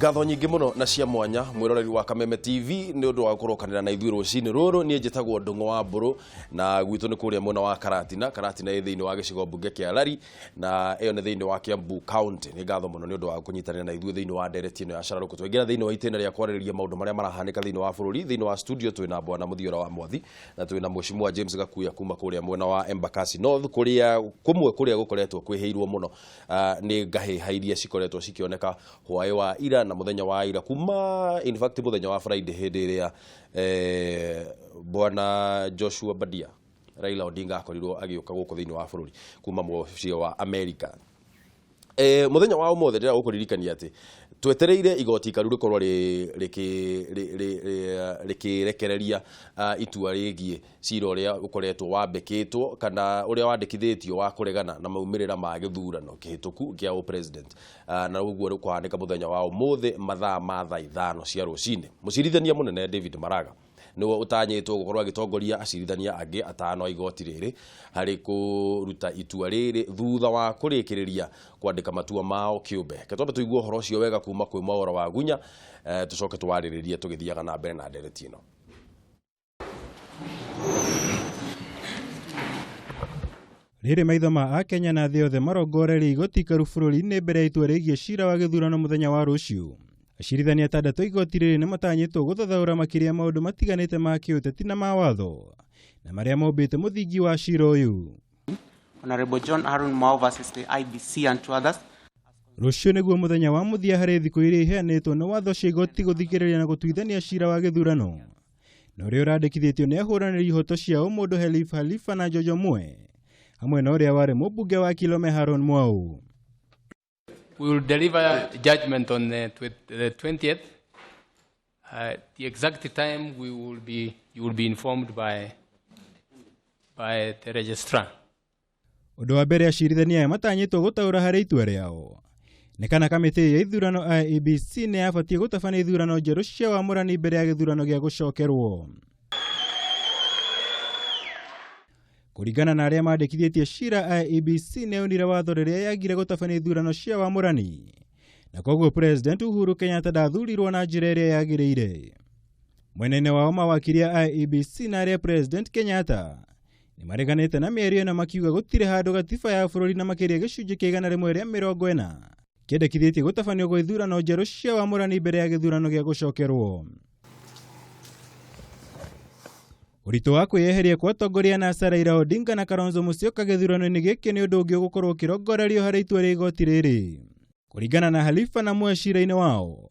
ngatho nyingi muno na cia mwanya mwiroreri wa Kameme TV ni undu wa kurokanira na ithuĩ rũcinĩ rũrũ nie njĩtagwo Ndung'u wa Mburu na gwitũ nĩ kũrĩa mwena wa Karatina ĩ thĩinĩ wa gĩcigo mbunge kĩa Lari na ĩyo nĩ thĩinĩ wa Kiambu County. Nĩ ngatho muno nĩ undu wa kunyitanĩra na ithuĩ thĩinĩ wa ndereti ĩno ya cararũkũ. Twaingĩra thĩinĩ wa itĩna rĩa kwarĩrĩria maũndũ marĩa marahanĩka thĩinĩ wa bũrũri. Thĩinĩ wa studio twĩna Bwana Mũthiora wa Mwathi na twĩna Mheshimiwa James Gakuya kuma kũrĩa mwena wa Embakasi North kũrĩa gũkoretwo kwĩhĩirwo muno nĩ ngahĩha iria cikoretwo cikĩoneka hwaĩ wa ira na muthenya wa ira kuma in fact muthenya wa Friday hĩndĩ ĩrĩa Bwana Joshua Badia Raila Odinga akorirwo agĩũka gũkũ thĩinĩ wa bũrũri kuma mũciĩ wa America. Muthenya wa ũmũthĩ ndĩra gũkũririkania atĩ twetereire igoti karu rĩkorwo rĩkĩrekereria itua rĩgiĩ cira ũrĩa ũkoretwo wambĩkĩtwo kana ũrĩa wandĩkithĩtio wa kũregana na maumĩrĩra ma gĩthurano kĩhĩtũku kĩa president na ũguo rĩkũhanĩka muthenya wa ũmũthĩ mathaa ma thaa 5 cia rũcinĩ. Mũcirithania mũnene David Maraga niwe utanyĩtwo gũkorwo agĩtongoria acirithania angĩ atano a igoti rĩrĩ harĩ kũruta itua rĩrĩ thutha wa kũrĩkĩrĩria kwandĩka matua mao kĩũmbe. Ketwambe tũigua ũhoro ũcio wega kuma kwĩ Mwaũra wa Gunya tũcoke twarĩrĩrie tũgĩthiaga na mbere na ndereti ĩno. Rĩrĩ maitho ma Akenya na thĩ yothe marongoreria igoti karu bũrũri-inĩ mbere ya itua rĩgiĩ cira wa gĩthurano muthenya wa rũciũ. Acirithania atandatũ igoti rĩrĩ nĩ matanyĩtwo gũthathaũra makĩria maũndũ matiganĩte ma kĩũteti na ma watho na marĩa mombĩte mũthingi wa cira ũyũ. Honorable John Aaron Mao versus the IBC and two others. Rũciũ nĩguo mũthenya wa mũthia harĩ thikũ iria iheanĩtwo nĩ watho cia igoti gũthikĩrĩria na gũtuithania cira wa gĩthurano na ũrĩa ũrandĩkithĩtio nĩ ahũranĩri ihoto cia ũmũndũ Halifa na Jojo Mwe hamwe na ũrĩa warĩ mũmbunge wa Kameme Haron Mwau. We will deliver judgment on the 20th. The exact time you will be informed by the registrar. Ũndũ wa mbere acirithania aya matanyĩtwo gũtaũra harĩ itua rĩao nĩ kana kamĩtĩ ya ithurano IEBC nĩ yabatie gũtabania ithurano njerũ cia wamũrani mbere ya gĩthurano gĩa gũcokerwo. Kũringana na arĩa mandĩkithĩtie cira IEBC nĩ yonire watho rĩrĩa yagire gũtabania ithurano cia wamũrani na koguo President Uhuru Kenyatta ndathurirwo na njĩra ĩrĩa yagĩrĩire. Mwena-inĩ wao mawakiri a IEBC na arĩa President Kenyatta nĩ mareganĩte na mĩario na makiuga gũtirĩ handũ gatiba ya bũrũri na makĩria gĩcunjĩ kĩa 140 kĩendekithĩtie gũtabanio gwa ithurano njerũ cia wamũrani mbere ya gĩthurano gĩa gũcokerwo. Ũritũ wa kwĩyeheria kwa atongoria na Raila Odinga na Kalonzo Musyoka gĩthurano-inĩ gĩkĩ nĩ ũndũ ũngĩ gũkorwo ũkĩrongorerio harĩ itua rĩa igoti rĩrĩ. Kũringana na Halifa na Mwe cira-inĩ wao,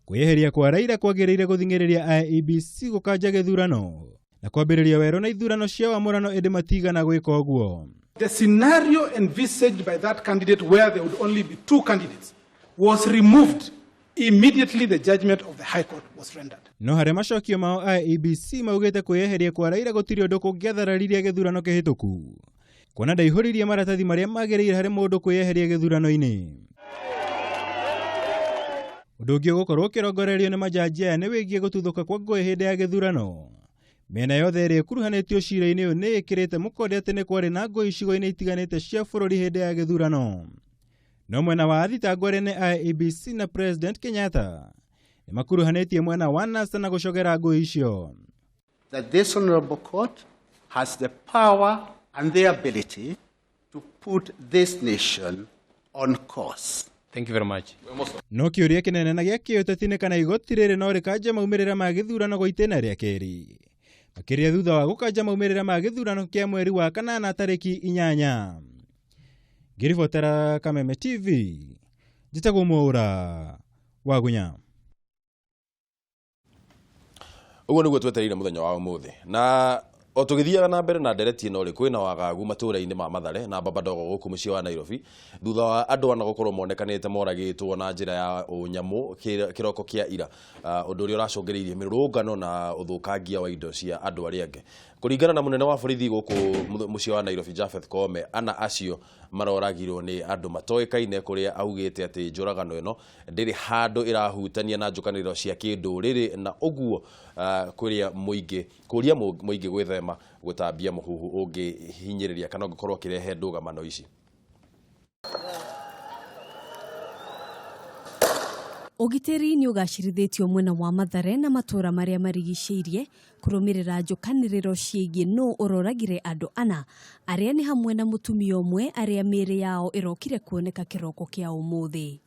kwĩyeheria kwa Raila kwagĩrĩire gũthing'ĩrĩria IEBC gũkanja gĩthurano na kwambĩrĩria werũ na ithurano cia wamũrano ĩndĩ matigana gwĩka ũguo. The scenario envisaged by that candidate where there would only be 2 candidates was removed. Immediately the judgment of the High Court was rendered. No harĩ macokio mao IEBC maugĩte kwĩyeheria kwa Raila gũtirĩ ũndũ kũngĩathararirie gĩthurano kĩhĩtũku kuona ndaihũririe maratathi marĩa magĩrĩire harĩ mũndũ kwĩyeheria gĩthurano-inĩ. Ũndũ ũngĩ gũkorwo ũkĩrongorerio nĩ majaji aya nĩ wĩgiĩ gũtuthũka kwa ngũĩ hĩndĩ ya gĩthurano. Mĩena yothe ĩrĩa ĩkuruhanĩtio cira-inĩ ũyũ nĩ ĩkĩrĩte mũkonde atĩ nĩ kwarĩ na ngũĩ icigo-inĩ itiganĩte cia bũrũri hĩndĩ ya gĩthurano. No mwena wa athitangwo arĩa nĩ IEBC na President Kenyatta nĩ makuruhanĩtie mwena wa NASA na gũcogera ngũĩ icio. That this honorable court has the power and the ability to put this nation on course. Thank you very much. No kĩũria kĩnene na gĩa kĩũteti nĩ kana igoti rĩrĩ no rĩkanja maumĩrĩra ma gĩthurano gwa itĩna rĩa kerĩ makĩria thutha wa gũkanja maumĩrĩra ma gĩthurano kĩa mweri wa kanana tarĩki 8. Ngĩribotera Kameme TV, njĩtagwo Mwaũra wa Gunya. Ũguo nĩguo twetereire muthenya wa ũmũthĩ na o tũgĩthiaga na mbere na ndereti ĩno kwĩna wagagu matũũra-inĩ ma Mathare na Babadogo gũkũ mũciĩ wa Nairobi thutha wa andũ ana gũkorwo monekanĩte moragĩtwo na njĩra ya ũnyamũ kĩroko kĩa ira, ũndũ ũrĩa ũracũngĩrĩirie mĩrũrũngano na ũthũkangia wa indo cia andũ arĩa angĩ. Kũringana na mũnene wa borithi gũkũ mũciĩ wa Nairobi Japhet Koome, ana acio maroragirwo nĩ andũ matoĩkaine kũrĩa augĩte atĩ njũragano ĩno ndĩrĩ handũ ĩrahutania na njũkanĩrĩro cia kĩndũrĩrĩ na ũguo kũria mũingĩ gwĩthema gũtambia mũhuhu ũngĩhinyĩrĩria kana ũngĩkorwo ũkĩrehe ndũgamano ici. Ugiteri ni ugacirithitio mwena wa Mathare na matura maria marigiceirie kurumirira njukaniriro ciigie no uroragire andu ana aria ni hamwe na mutumia umwe aria miri yao irokire kuoneka kiroko kia umuthi.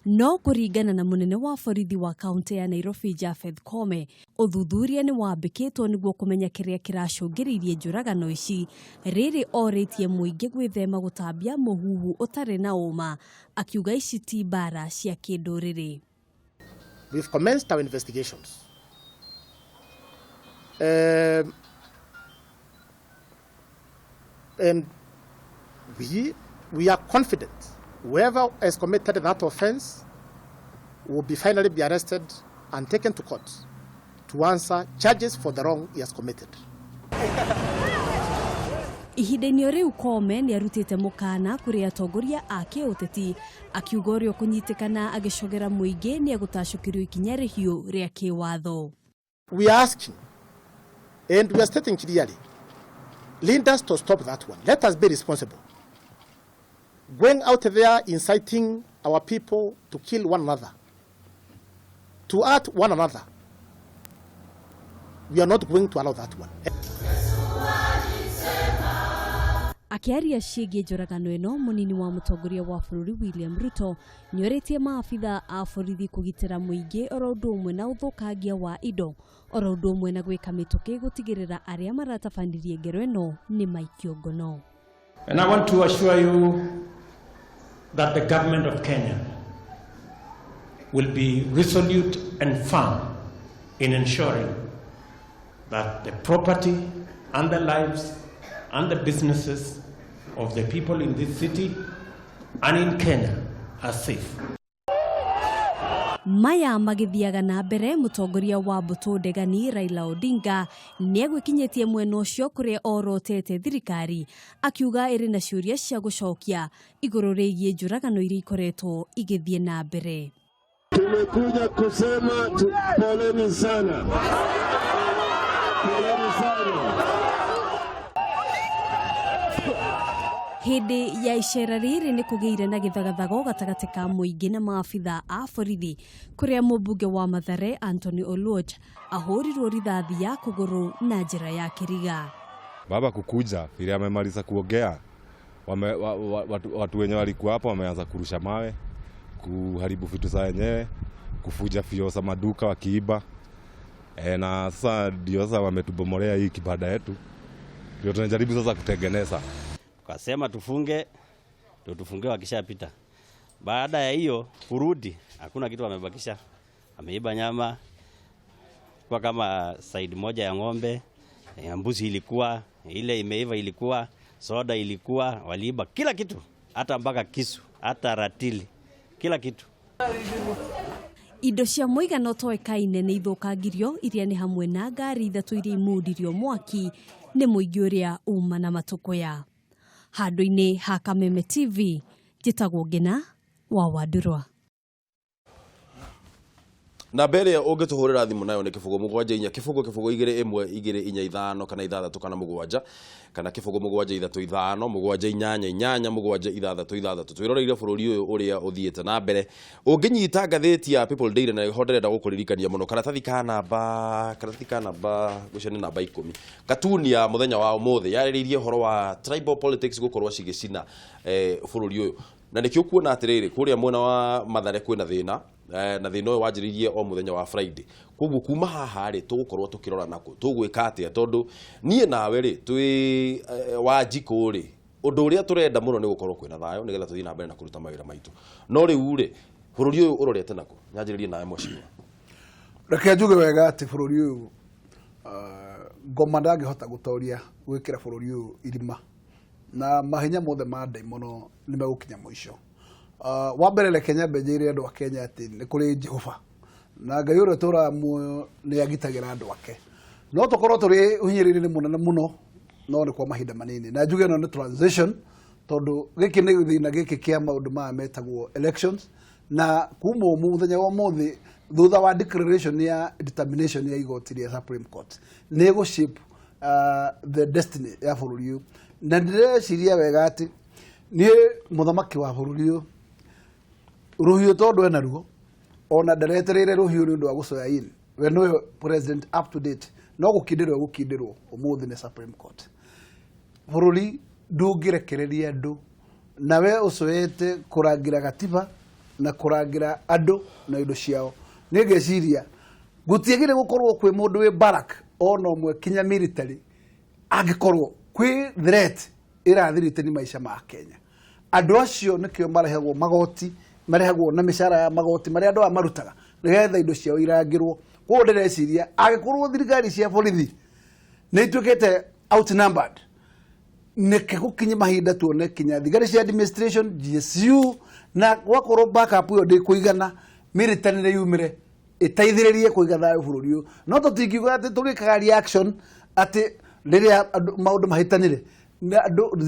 No kuringana na munene wa borithi wa kaunti ya Nairobi Jafeth Kome, uthuthuria ni wambikitwo niguo kumenya kiria kiracungiririe njuragano ici riri oritie muingi gwithema gutambia muhuhu utari na uma, akiuga ici ti bara cia kinduriri. We've commenced our investigations. And we are confident whoever has committed that offense will finally be arrested and taken to court to answer charges for the wrong he has committed. Ihinda-inĩ riu Kome ni arutite mukana kuri atongoria ake uteti akiuga urio kunyitikana agicogera muingi ni agutacukirio ikinya rihiu ria kiwatho. We are asking and we are stating clearly, leaders to stop that one. Let us be responsible. Going out there inciting our people to kill one another, to hurt one another, we are not going to allow that one. Akiaria ciĩgiĩ njũragano ĩno, munini wa mũtongoria wa bũrũri William Ruto nĩoritie maabitha a borithi kũgitĩra mũingĩ oro ũndũ ũmwe na ũthũkangia wa indo, oro ũndũ ũmwe na gwĩka mĩtũkĩ gũtigĩrĩra arĩa maratabanirie ngero ĩno nĩ maikio ngono. And I want to assure you that the government of Kenya will be resolute and firm in ensuring that the property and the lives and the businesses of the people in this city and in Kenya are safe. Maya magithiaga na mbere mutongoria wa mbũtũ ndegani Raila Odinga nĩegwikinyitie mwena ũcio kuria orotete thirikari akiuga ĩrĩ na ciũria cia gucokia igũrũ rĩgiĩ njũragano iria ikoretwo igithie na mbere. Tumekuja kusema poleni sana. Poleni sana. Hindi ya icera riri ni kugeire na githagathago gatagati ka muingi na maabitha a borithi kuria mũmbunge wa Mathare Anthony Oluoch ahurirwo rithathi ya kuguru na njira ya kiriga. Baba kukuja vile amemaliza kuongea watu wenye walikuwa hapo wameanza kurusha mawe, kuharibu vitu za wenyewe, kufuja fio za maduka wakiiba. Na sasa ndio sasa wametubomolea hii kibanda yetu. Ndio tunajaribu sasa kutengeneza. Kasema tufunge, ndio tufunge wakishapita. Baada ya hiyo kurudi, hakuna kitu wamebakisha. Ameiba nyama kwa kama side moja ya ng'ombe, ya mbuzi ilikuwa, ile imeiva ilikuwa, soda ilikuwa, waliiba kila kitu, hata mpaka kisu, hata ratili, kila kitu. Indo cia mũigana ũtoĩkaine nĩ ithũkangirio iria nĩ hamwe na ngari ithatũ iria imundirio mwaki nĩ mũingĩ ũrĩa uma na matũkũya. Handũ-inĩ ha Kameme TV, njĩtagwo Ngina wa Wandurwa. Na mbere ũngĩtũhũrĩra thimũ nayo nĩ kĩbũgũ mũgwanja inya kĩbũgũ 2 kana 5 kana mũgwanja kana kĩbũgũ mũgwanja 3 5 mũgwanja 8 mũgwanja 6 twĩroreire bũrũri ũyũ ũrĩa ũthiĩte na mbere. Ũngĩnyita ngathĩti ya People Daily na iho nderenda gũkũririkania mũno karatathi ka namba gũcene namba 10 katuni ya mũthenya wa ũmũthĩ yarĩrĩirie ũhoro wa tribal politics gũkorwo cigĩcina bũrũri ũyũ, na nĩkĩo kuona atĩrĩrĩ kũrĩa mwena wa Mathare kwĩna thĩna na thĩna ũyũ wanjĩrĩirie o mũthenya wa Friday. Koguo kuma haha rĩ tũgũkorwo tũkĩrora nako tũgwĩka atĩa tondũ niĩ nawe rĩ twĩ wa njikũ rĩ ũndũ ũrĩa tũrenda mũno nĩ gũkorwo kwĩna thayũ nĩgetha tũthiĩ na mbere na kũruta mawĩra maitũ. No rĩu rĩ bũrũri ũyũ ũrorete nako nyanjĩrĩrie nawe Mweciwa. Reke njuge wega atĩ bũrũri ũyũ ngoma ndangĩhota gũtoria gwĩkĩra bũrũri ũyũ irima na mahenya mothe ma ndaimono nĩ megũkinya mũico. Wa mbere reke nyambe njĩre andũ a Kenya atĩ nĩ kũrĩ Jehova na Ngai ũrĩa tũraga muoyo nĩ agitagĩra andũ ake. No tũkorwo tũrĩ ũhinyĩrĩrie mũnene mũno no nĩ kwa mahinda manini, na njuge ĩno nĩ transition tondũ gĩkĩ nĩ thĩna gĩkĩ kĩa maũndũ maya metagwo elections, na kuma mũthenya wa ũmũthĩ thutha wa declaration ya determination ya igoti rĩa Supreme Court nĩ gũshape the destiny ya bũrũri ũyũ. Na ndĩreciria wega atĩ niĩ mũthamaki wa bũrũri ũyũ ruhiu tondu ena ruo ona ndareterere ruhiu ni undu wa gucoya in we no president up to date no gukindirwo umuthi ni Supreme Court bururi ndungirekereria andu nawe ucoyete kurangira gatiba na kurangira andu na indo ciao ni ngeciria gutiegire gukorwo kwi mundu wi barak ona umwe kinya military angikorwo kwi threat irathirite ni maisha ma Kenya andu acio nikio marehagwo magoti marehagwo na mishara ya magoti mari andu amarutaga nigetha indo ciao irangirwo ko ndireciria agikorwo thirikari cia borithi ni itukete outnumbered neke gukinye mahinda tuone kinya thigari cia administration GSU na wakorwo backup yo ndi kuigana military ni yumire itaithiririe kuigatha bururi uyu no tutingiuga ati turikaga reaction ati riria maundu mahitanire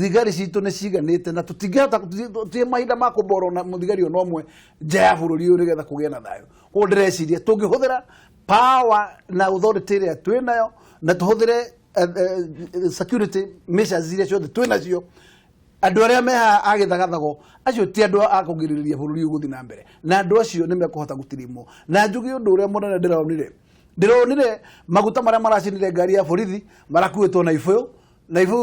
thigari citu ni ciganite na tutingihota tutie mahinda ma kumboro na muthigari ono omwe nja ya bururi uyu nigetha kugia na thayo ko ndireciria tungihuthira power na authority ria twinayo na tuhuthire security measures iria ciothe twinacio andu aria meha agithagathago acio ti andu akugiriria bururi uguthi na mbere na andu acio ni mekuhota gutirimwo na njugi undu uria munene ndironire maguta maria maracinire ngari ya borithi marakuitwo na ibuyu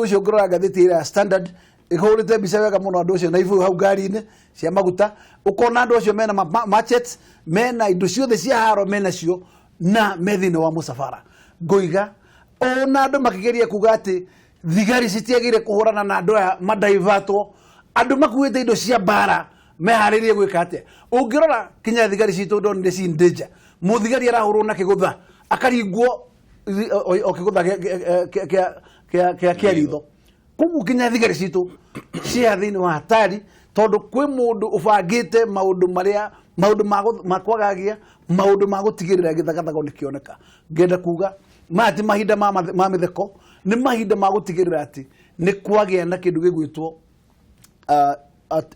ucio ngorora ngathiti ira Standard ihurite mbica wega muno andu acio na ibuyu hau ngari-ini cia maguta ukona andu acio mena machets mena indo ciothe cia haro mena cio na methine wa musafara ngoiga ona andu makigeria kuga ati thigari citiagire kuhurana na andu aya madaivatwo andu makuite indo cia bara meharirie gwika atia ungirora kinya thigari citu ndonire ci danger muthigari arahurwo na kigutha akaringwo okigutha kia ritho kugu kinya thigari citu cia thini wa hatari tondu kwi mundu ubangite maundu makwagagia maundu magutigirira githagathago nikioneka ngenda kuga mati mahinda ma mitheko ni mahinda magutigirira ati ni kwagia na kindu gigwitwo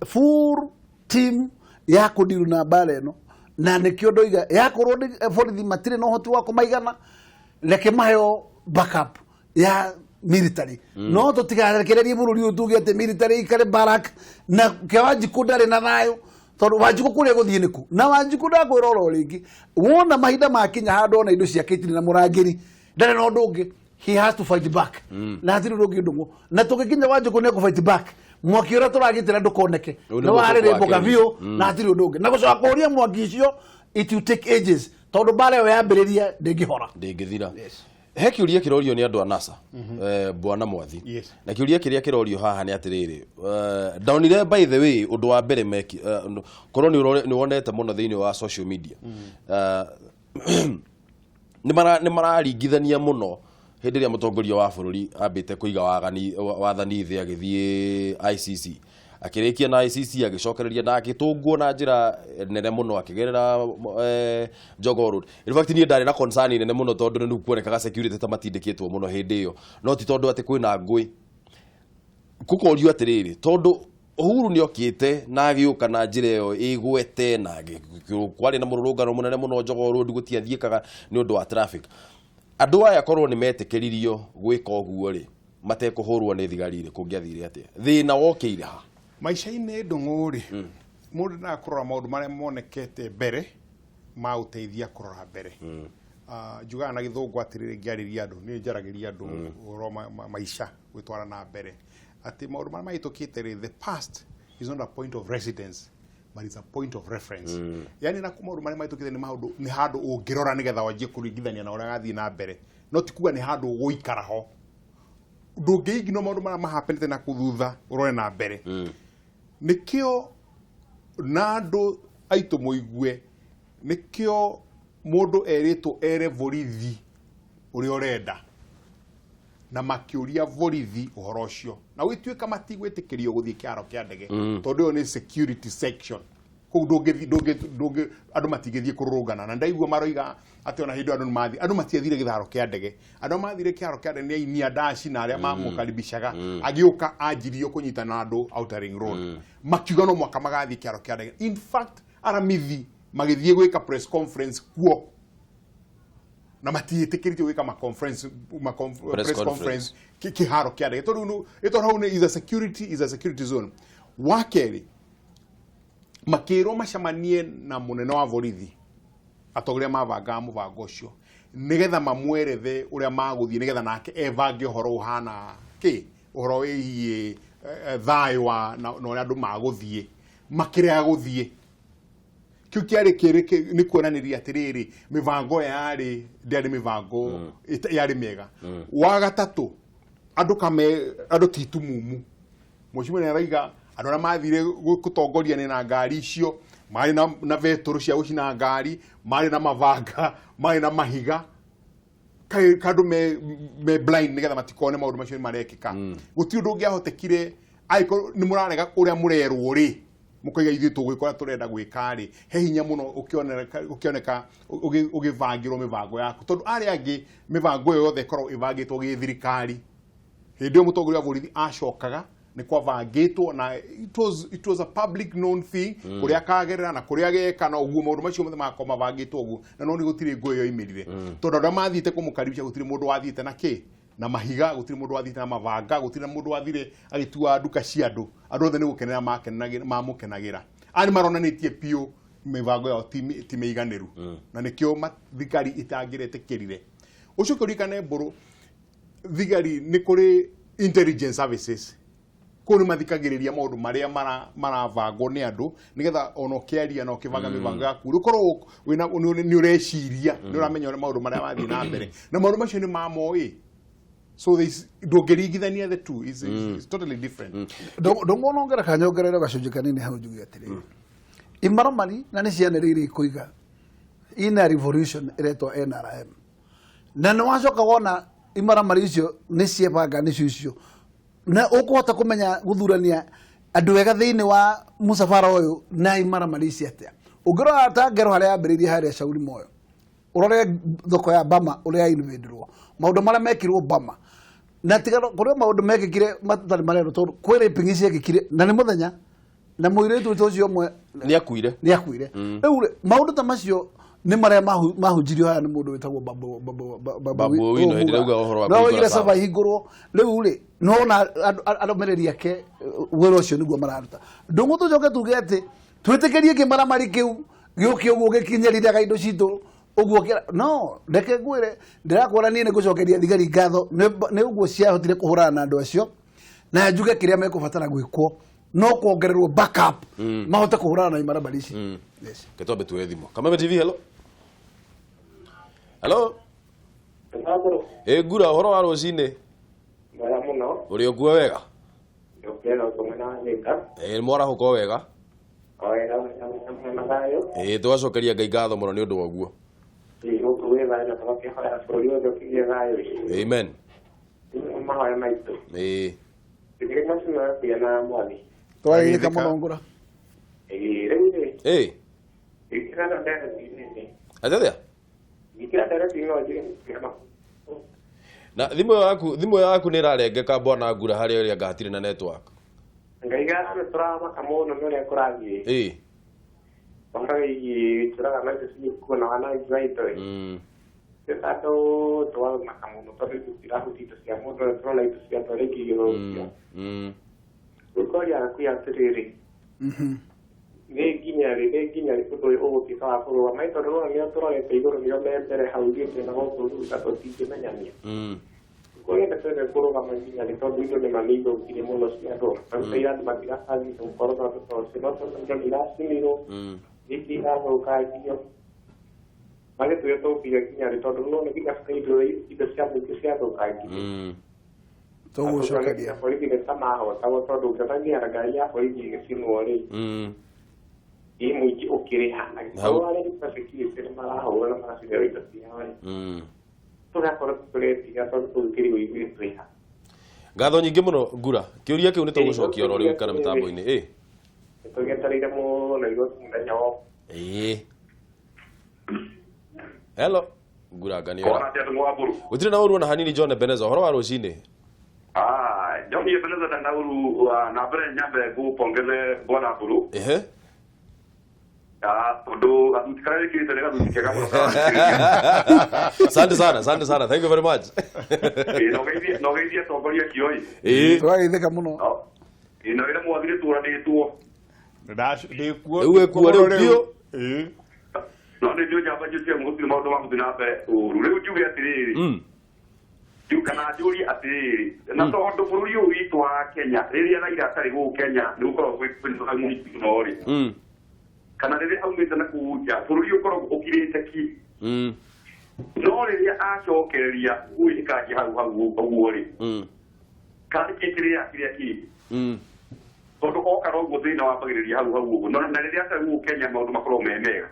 full team ya kudiru na bara eno na nikio ndoiga yakorwo borithi matire no hoti wa kumaigana reke maheo backup ya military no tutigarekererie bururi utuge ate military ikare barak na kewanjiku ndari na thayo tondu wanjiku kuria guthie niku na wanjiku ndakwira oro ringi wona mahinda ma Kenya hando na indo cia kitiri na murangiri ndare no ndungi he has to fight back na hatiri ndungi ndungu na tugikinya wanjiku ne ku fight back mwakira turagitira ndukoneke no harire mboga vio na hatiri ndungi na gucoka kuria mwaki icio it will take ages tondu bare yo yambiriria ndingihora ndingithira he kiuria kirorio ni andu a NASA bwana mwathi na kiuria kiria kirorio haha ni atiriri downire by the way undu wa mbere meki korwo ni wonete muno thiini wa social media ni mararingithania muno hindi ria mutongoria wa bururi ambite kuiga wathani thi agithie ICC akirikia na ICC agicokereria na agitungwo na njira nene muno akigerera Jogoo Road. In fact ni ndari na concern nene muno tondu ni kuonekaga security ta matindikitwo muno hindi iyo no ti tondu ati kwina ngui kukorio atiriri tondu Uhuru ni okite na agiuka na njira iyo igwete na kwari na mururungano munene muno Jogoo Road gutiathiikaga ni undu wa traffic andu aya korwo ni metikiririo gwika oguo ri matekuhurwo ni thigari ri kungiathire atia thina wokeire ha maisha-inĩ ndung'uri mundu na kurora maundu maria monekete mbere ma uteithia kurora mbere njugaga na githungu atiriri ngiariria andu ni njaragiria andu uro maisha gwitwara na mbere ati maundu maria mahitukite ri the past is not a point of residence but it's a point of reference yani na maundu maria mahitukite ni handu ungirora nigetha wanjie kuringithania na uria gathie na mbere no ti kuga ni handu guikara ho ndungiigi no maundu maria mahapenete na kuthutha urore na mbere nikio nando aitu muigue nikio mundu eritwo ere borithi uri orenda na makiuria borithi uhoro ucio na wituika matigwitikirio guthie kiaro kia ndege tondu ni security section ku ndungi andu matigithie kurungana na ndaigua maroiga ati ona hindu andu matiathire githaro kia ndege andu mathire kiaro kia ndege ni ainia dashi na aria mamukaribishaga agiuka anjirio kunyitana andu outer ring road makiuga no mwaka magathie kiaro kia ndege in fact aramithi magithie gwika press conference kuo na matiitikiritio gwika press conference kiharo kia ndege tondu ito hau is a security zone wakeri makiro macamanie na munene wa borithi atogoria mabanga mubango ucio nigetha mamwerethe uria maguthie nigetha nake evange horo uhana ki uhoro wihie thayo wa na uria andu maguthie makire guthie kiu kiari kirike ni kuonaniria atiriri mivango yari ndiari mivango yari mega wa gatatu andu titumumu mucimo ne raiga andu na mathire gutongoria ni na ngari icio mari na vetoro cia gucina ngari mari na mavanga mari na mahiga kandu me blind nigetha matikone maundu macio marekika guti undu ngiahotekire aiko ni murarega uria murerwo ri mukoiga ithu tugwikora turenda gwika ri he hinya muno ukioneka ugivangirwo mivango yaku tondu ari angi mivango yothe korwo ivangitwo gi thirikari hindi yo mutongoria wa borithi acokaga ni kwavangitwo na it was a public known thing kuria kagerera na kuria geka na uguo maundu macio mothe makoma vangitwo uguo na no ni gutire nguo yo imirire tondu nda mathite kumukaribisha gutire mundu wathite na ki na mahiga gutire mundu wathite na mavanga gutire mundu wathire agitua nduka cia andu othe ni gukenera mamukenagira ani maronanitie pio mivango yao ti meiganiru na nikio thigari itangirete kirire ucio kurikane mburu thigari ni kuri intelligence services kuni mathikagiriria maundu maria maravangwo ni andu nigetha ono kiaria no kivanga mivanga yaku rukorwo ni ureciria ni uramenya maundu maria wathii na mbere na maundu macio ni mamoi so this ndongerigithania the two is totally different ndongona ngera kanyongerera gacunji kanini hau njugi atiri imaramari na ni cianiriri kuiga ina revolution iretwo NRM na no wacoka wona imaramari icio ni ciebanga ni cio na ukuhota kumenya guthurania andu wega thiini wa musafara uyu na imaramari icio atia ungirora ta ngero haria ambiririe haria Shauri Moyo urore thoko ya Bama uria invendirwo maundu maria mekirwo Bama na tigaro kuria maundu mekikire matutari marero tondu kwire pingicie gikire na ni muthenya na muiretu tucio mwe ni akuire riu maundu ta macio ni maria mahunjirio haya ni mundu witagwo babu ino hindi rauga uhoro wa no ira saba hingurwo riu no na aromereria ke wero cio niguo mararuta ndungu tucoke tuge ati twitikirie kimaramari kiu gioke uguo gikinyerire indo citu uguo kira no ndeke ngwire ndirakwora nie nigucokeria thigari ngatho ni uguo ciahotire kuhurana na andu acio na njuge kiria mekubatara gwikwo no kuongererwo backup mahote kuhurana na imaramari ici yes ketombe tuwe thimo Kameme TV hello gura horo wa rucini Mwega muno. Uri okuo wega? Ndokera ukomena nika. Mwara huko wega? Wega na thayo. Twacokeria Ngai ngatho muno ni undu wa guo. Guku wega na twakia haya bũrũri wothe ũkĩgĩa thayo. Amen. Mahoya maitũ. Tikiri macina pia na mwani. Twaigĩka mũno ngũra. Rĩu ikirana ndere nini. Atethia? Ikirana ndere nini kama. Na thimo yaku ni rarengeka bona ngura haria ria ngatire na network. Ngaiga na trama kamo no ne kuragie. Bora yi turaga na sisi kuna wana zaito. Tetato toa makamu no tore tira hutito sia moto trola itu sia tore ki yo. Uko ya ku ya tiriri. Ne ginyari kuto o ki ka ko mai to ro ni to ro te igoro ni o mere haudi te na go to ta to ti na nyani. Ko ya te re ko ga mai ginyari to bido ne mamigo ki mo lo sia to. Pero ya matira hadi to ko ro to se no to ni la simiro. Iki na go ka ki yo. Vale tu yo to ki ginyari to no ne ki ka kai do i to sia to ka ki. To wo shokadia. Ko ki ne sama ho ta wo to do ka ni ara ga ya ko ki sinu ore. E muito o que hana então ali para que se mala rola para se ver isso aí toda cor preta ya todo que rio e preta ngatho nyingi muno ngura kiuria kiu ni tugucokia ro riu kana mitambo-ini tugetarire mu na igo muthenya wo hello ngura nganiora gutire na uru na hanini John Beneza horo wa rucini John Beneza na uru na bere nyambe ku pongele bona buru Asante sana. Thank you very much. No gaidia tongoria kioi. Twageitheka muno. Ino ira mwathire turanitwo. Ewe kuwa leo no nä njå njamba njå cia må tirä maå ndå magå na mbere å ru rä u njuge atä rä rä kana njå rie atä rä rä na tondå bå rå ri å yå witå wa Kenya rä rä a Raila atarä gå Kenya nä gå koragwo no rä kana rä rä aumä te na kå nja bå rå ri å koragwo å kirä te ki no rä rä a acokereria ngui ä kanjä hau guo rä kandä kä rä akirä aki tondå oka noguo thä na wambagä rä ria hau ũguo na rä rä a atarä gå Kenya maå ndå makorwo me mega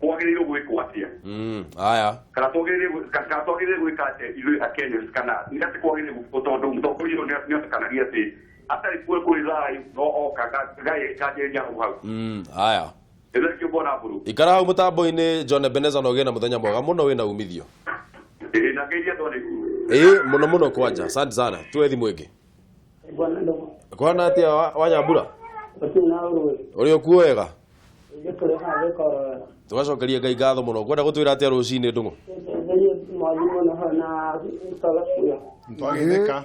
kwagä rä irwo gwä kwo atä aya kana twagä rä rä gwä ka atä ithuä akenya kana nä atä kwagä rä tondå må tongoria å nä otekanagia atä atarä kuä kå rä thayå no oka kanjä rä ria hau aya ä mbona mbå rå ikara hau må tambo-inä John Ebeneza na å gä na må thenya mwega må no wä na umithio na ngeithia tondå må no må no kwanja asante sana tuwe thimå ä ngä kwana atia wa Nyambura uri okuo wega tugacokeria Ngai ngatho muno kwenda gutwira atia rucini ndungu twagithika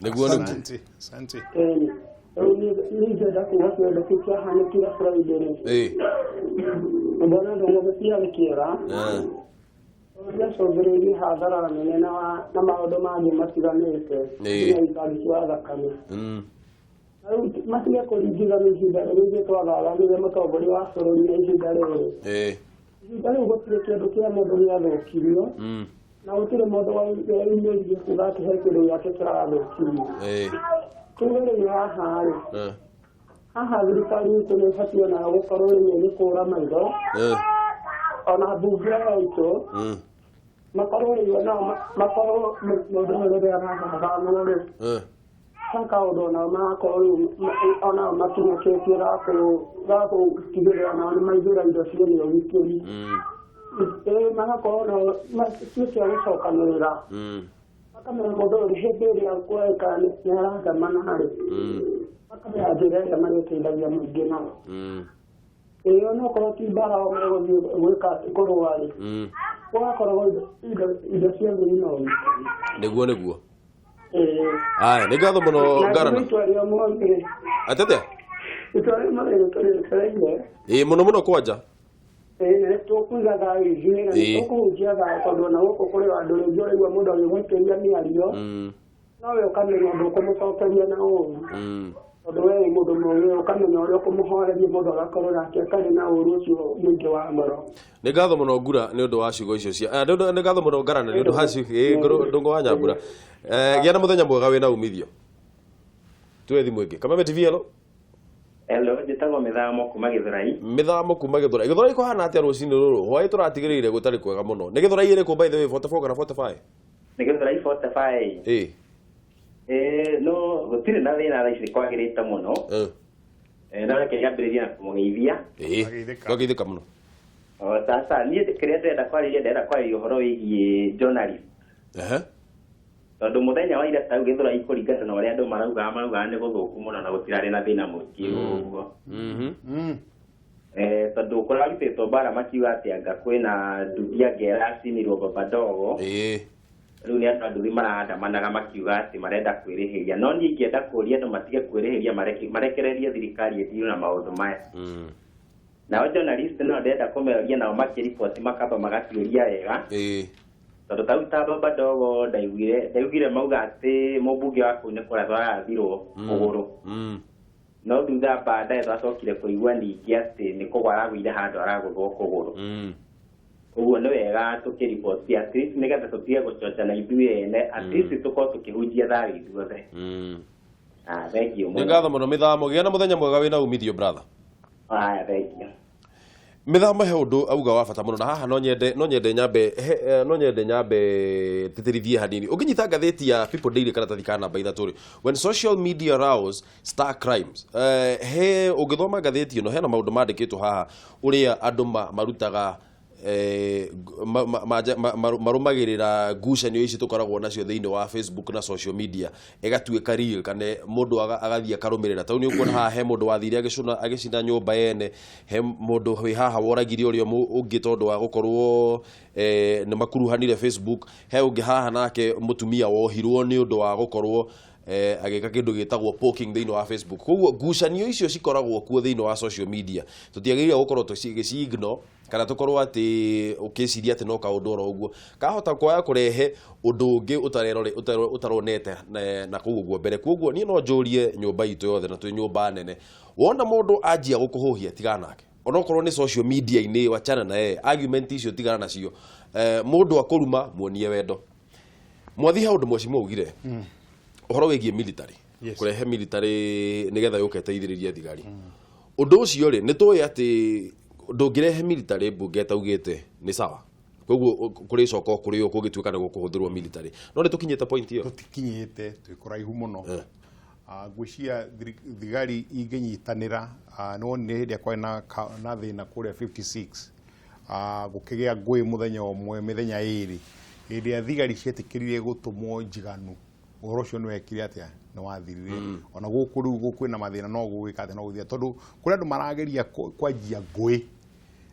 niguo Sovereignty hadhara nene na maũndũ mangĩ matiganĩte nginya thakame matiga kũringithania ihinda rĩrĩa twatharanire mũtongoria wa bũrũri na ihinda rĩrĩ ihinda rĩu gũtirĩ kĩndũ kĩa mũndũ gĩathũkirio na gũtirĩ mũndũ waumĩrire kuga atĩ he kĩndũ gĩake kĩrathũkirio tuge rĩu haha thirikari itũ nĩ ĩbatiĩ ona gũkorwo nĩ kũra maitho ona mbunge yaitũ makorwo rĩu nao makorwo mũndũ rĩrĩa arahathanwo rĩ kaũndũ onao magakorwo rĩu onao makinyũkĩtie ga gũtigĩrĩra nao nĩ maithũra indo ciene ũgitĩri magakorwo nao matuĩke a gũcokanĩrĩra makamenya mũndũ ũrĩ hĩndĩ ĩrĩa kuoneka nĩ arathemana rĩ makamenya njĩra ĩrĩa marĩteithagia mũingĩ nao ĩyo no korwo ti mbara o megũthiĩ gwĩka kũrũa rĩ gũgakoragwo indo ciothe ino nĩguo aya nĩ ngatho mũno ngarana atete mũno kwanja tũkuiga thayũ ici nĩ tũkũhunjia thayũ tondũ ona gũkũ kũrĩ andũ rĩngĩ ũraigua mũndũ agĩgũikĩria mĩario nowe ũkamenya ndũkũmũcokeria na ũru tondũ we wĩ mũndũ mũũgĩ ũkamenya ũrĩa ũkũmũhoreria mũndũ agakorwo nake atarĩ na ũru ũcio mũingĩ wa ngoro nĩ ngatho mũno ngura nĩ ũndũ wa ciugo icio cia nĩ ngatho mũno ngarana nĩ ũndũ wa ciugo ndũngũ wa Nyambura gĩa na mũthenya mwega wĩ na umithio tuwe thimũ ĩngĩ Kameme TV Hello, njĩtagwo Mĩthamo kuma Gĩthũrai. Mĩthamo kuma Gĩthũrai. Gĩthũrai kũhana atĩa rũcinĩ rũrũ? Hwaĩ tũratigĩrĩire gũtarĩ kwega mũno. Nĩ Gĩthũrai ĩrĩkũ by the way 44 kana 45? Nĩ Gĩthũrai 45. No gũtirĩ na thĩna thaa ici kwagĩrĩte mũno. No reke nyambĩrĩrie na kũmũgeithia. Twageithĩka mũno. Sasa niĩ kĩrĩa ndĩrenda kwarĩria ũhoro wĩgiĩ journalist. Tondũ mũthenya wa ira tau Gĩthũrai kũringana na ũrĩa andũ maraugaga nĩ gũthũku mũno na gũtirarĩ na thĩna mũingĩ ũguo. Tondũ kũrarutĩtwo mbara makiuga atĩ anga kwĩna nduthi angĩracinirwo baba ndogo. Rĩu nĩ andũ nduthi maraandamanaga makiuga atĩ marenda kwĩrĩhĩria no niĩ ingĩenda kũria andũ matige kwĩrĩhĩria marekererie thirikari ĩthiĩ na maũndũ maya. Nao journalist no ndenda kũmeroria nao makĩriboti makamba magatuĩria wega. Tondũ tau ta baba ndogo ndaugire mauga atĩ mũmbunge wa kũu nĩ kũrathwo arathirwo mũgũrũ. No thutha baadaye twacokire kũigua ningĩ atĩ nĩ kũgwa aragũire handũ aragũthwo kũgũrũ. Ũguo nĩ wega tũkĩriboti at least nĩgetha tũtige gũcoca ithuĩ ene at least tũkorwo tũkĩhunjia thayũ ithuothe. Thengiũ mũno. Nĩ ngatho mũno Mĩthamo gĩa na mũthenya mwega wĩ na umithio brother. Thengiũ. Mĩthamo he ũndũ auga wa bata mũno na haha no nyende nyambe tĩtĩrithie hanini ũngĩnyita ngathĩti ya People Daily karatathi ka namba 3 when social media rouse star crimes he ũngĩthoma ngathĩti ĩno hena maũndũ mandĩkĩtwo haha ũrĩa andũ marutaga marumagirira ngucanio ici tukoragwo nacio thiini wa Facebook na social media egatuika real kana mundu agathia karumirira tau ni ukuona haha he mundu wathire agicina nyumba yene he mundu wi haha woragire urio ungi tondu wa gukorwo ni makuruhanire Facebook he ungi haha nake mutumia wohirwo ni undu wa gukorwo agika kindu gitagwo poking thiini wa Facebook koguo ngucanio icio cikoragwo kuo thiini wa social media tutiagirire gukorwo tucigno kana tukorwo ati ukiciria ati no kaundu oro uguo kahota kwaya kurehe undu ungi utaronete na kuguo mbere koguo ni no njurie nyumba itu yothe na twi nyumba nene wona mundu anjia gukuhuhia tigana nake onokorwo ni social media ini wachana na argument icio tigana nacio mundu akuruma muonie wendo mwathi haundu mwecimu ugire uhoro wigie military kurehe military nigetha yuke teithiriria thigari undu ucio ri nitoi ati ndungirehe military bunge taugite ni sawa koguo kuri coko kuri yo kugituika na gukuhuthirwo military no ni tukinyete point iyo tutikinyete twikuraihu muno ngwiciria thigari inginyitanira no ni hindi kwa na thina kuria 56 gukigia ngui muthenya omwe mithenya iri hindi ya thigari cietikirire gutumwo njiganu uhoro cio niwekire atia no wathirire ona guku riu gukwina mathina no gwika atia no guthia tondu kuri andu marageria kwanjia ngui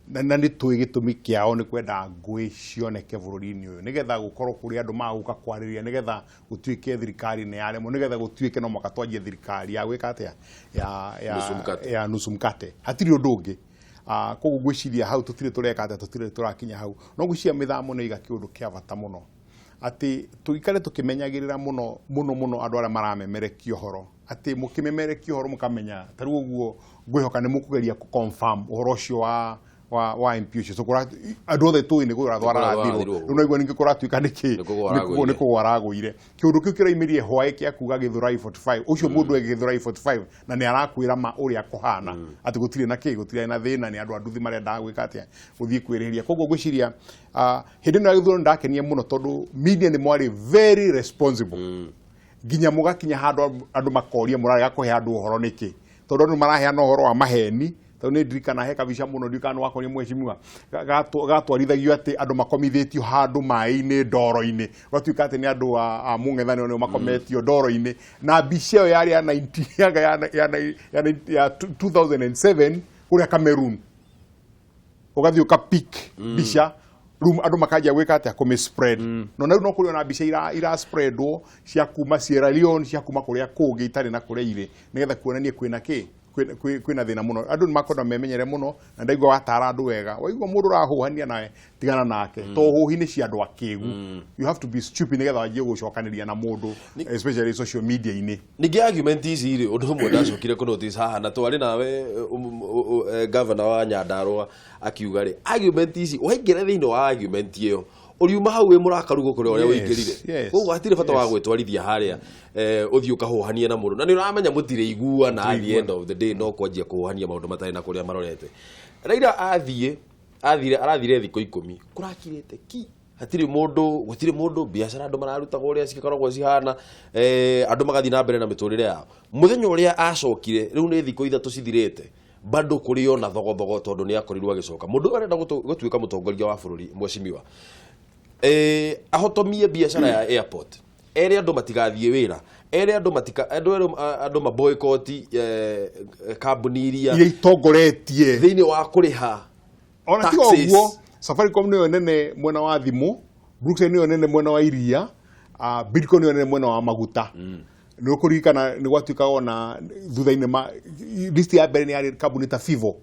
na ni twi gitumi kiao ni kwenda ngui cioneke bururi-ini uyu nigetha gukorwo kuri andu maguka kwariria nigetha gutuike thirikari ne yaremo nigetha gutuike no mwaka twanjie thirikari ya gwika atia ya nusu mkate hatiri undu ungi koguo gwiciria hau tutire tureka atia tutire turakinya hau no gwiciria mithamo ni iga kiundu kia bata muno ati tuikare tukimenyagirira muno andu aria maramemerekia uhoro ati mukimemerekia uhoro mukamenya taru uguo ngwihoka ni mukugeria confirm uhoro ucio wa imputation so kora andu othe tu ni kugura twara thiro no igwa ningi kora tuika niki ni kugwara guire kiundu kiu kiraimirie hwae kia kuga githurai 45 ucio mundu egithurai 45 na ni arakwira ma uria kuhana ati gutire na gutire na thina ni andu anduthi marenda gwika atia guthii kwiriria koguo gwiciria hindi no githuro ndakenie muno tondu media ni mwari very responsible ginya mugakinya handu andu makoria murarega kuhe andu uhoro niki tondu andu maraheana uhoro wa maheni tondu ndirikana he kabisha muno ndikana wakoria mwecimua gatwarithagio ati andu makomithitio handu mai-ini ndoro-ini gatuika ati ni andu a mung'ethanio ni makometio ndoro-ini na mbica iyo yari ya 2007 kuria Cameroon ugathii ukapik mbica room andu makajia gwika atia kume spread no na kuri ona mbica ira spreadwo cia kuma Sierra Leone cia kuma kuria kungi itari na kuria ire nigetha kuonania kwina ki kwina thina muno andu makono memenyere muno na ndaigwa watara andu wega waigwa mundu rahuhania nawe tigana nake to huhi ni cia andu akigu you have to be stupid nigetha wajie gucokaniria na mundu especially social media ini ningi argument ici iri undu mwe ndacokire ku notice haha na twari nawe governor wa Nyandarua akiuga ri argument ici waingire thiini wa argument iyo uriuma hau we murakaru gukuri uria wingirire koguo hatire bata wa gwitwarithia haria uthii ukahuhania na mundu na ni uramenya mutire igua na at the end of the day no kwanjia kuhuhania maundu matari na kuria marorete Raila arathire thiko 10 kurakirite ki hatire mundu biashara andu mararuta uria cikoragwo cihana andu magathi na mbere na miturire yao muthenya uria acokire riu ni thiko 3 cithirite bado kuri ona thogothogo tondu ni akorirwo agicoka mundu arenda gutuika mutongoria wa bururi mwecimiwa ahotomie biashara ya airport ere andu matigathie wira ere andu maboycott kambuni iria itongoretie thiini wa kuriha ona ti oguo Safaricom niyo nene mwena wa thimu Brookside niyo nene mwena wa iria Bidco niyo nene mwena wa maguta no kurikana ni gwatuika ona thutha-ini list ya mbere ni ya kambuni ta Vivo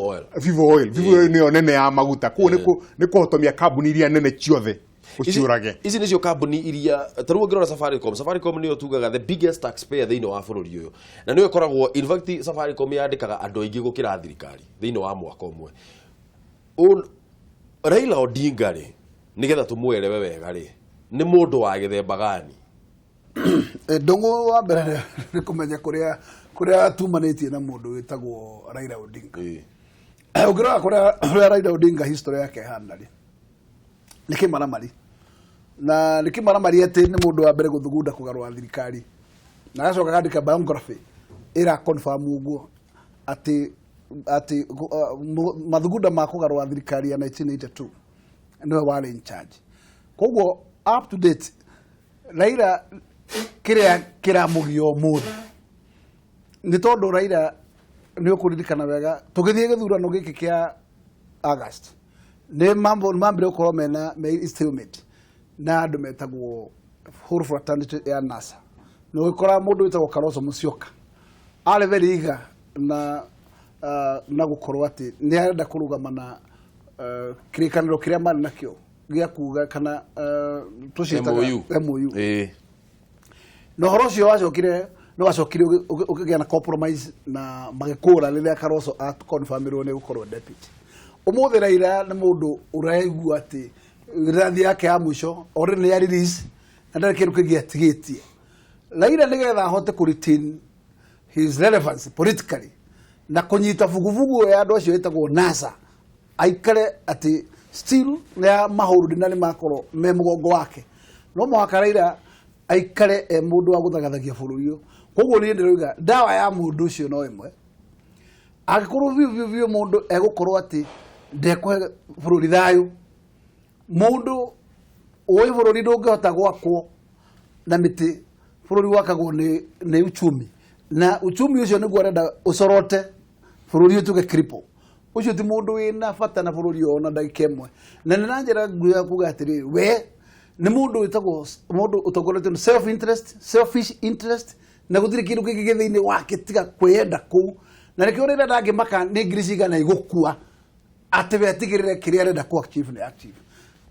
Oil niyo nene ya maguta kuo ni kuhotomia kambuni iria nene ciothe uciurage ici nicio kambuni iria taruo ngirora Safaricom niyo tugaga the biggest taxpayer thiini wa bururi uyu na niyo ikoragwo in fact Safaricom yandikaga andu aingi gukira thirikari thiini wa mwaka umwe Raila Odinga ri nigetha tumwerewe wega ri ni mundu wa githemba gani ndongo wa mbere ni kumenya kuria tumanitie na mundu witagwo Raila Odinga ukirora kuria Raila Odinga history yake hana ri nikimaramari na nikimaramari ati ni mundu wa mbere guthugunda kugarwa thirikari na agacoka akandika biography ira confirm uguo ati ati mathugunda ma kugarwa thirikari ya 1982 niwe wari in charge. Koguo up to date Raila kira mugio muthi ni tondu Raila ni ukuririkana wega tugithie githurano giki kia August ni mambire ukorwo mena stalemate na andu metagwo whole fraternity ya NASA no ikora mundu witagwo Kalonzo Musyoka ari very eager na gukorwo ati ni arenda kurugama na kirikaniro kiria mari nakio gia kuga kana tucitaga MOU no horo cio wacokire no wacokire ukigia na compromise na magikura riria Kalonzo at confirmirwo ni gukorwo deputy. Umuthi Raila ni mundu uraigua ati rirathi yake ya mwisho ori ni ya release na ndari kindu kingi atigitie. Raila nigetha ahote ku retain his relevance politically na kunyita vuguvugu ya andu acio etagwo NASA aikare ati still ya mahuru na ni makoro me mugongo wake no muhaka Raila aikare mundu wa guthagathagia bururi uyu. Koguo ni ndiroiga dawa ya mundu ucio no imwe agikorwo vivyo mundu egukorwo ati ndekwe bururi thayu mundu oyi bururi ndungihota gwakwo na miti bururi wakagwo ni uchumi na uchumi ucio niguo arenda ucorote bururi utuge cripple ucio ti mundu wina bata na bururi ona ndagika imwe na nina njira nguya kuga atiri we ni mundu witagwo mundu utogorete selfish interest na guthiri kindu kingi githiini wake tiga kwenda ku na nikio rira ndangi maka ni ngiriciga na igukua ati wetigirire kiria arenda ku achieve ni achieve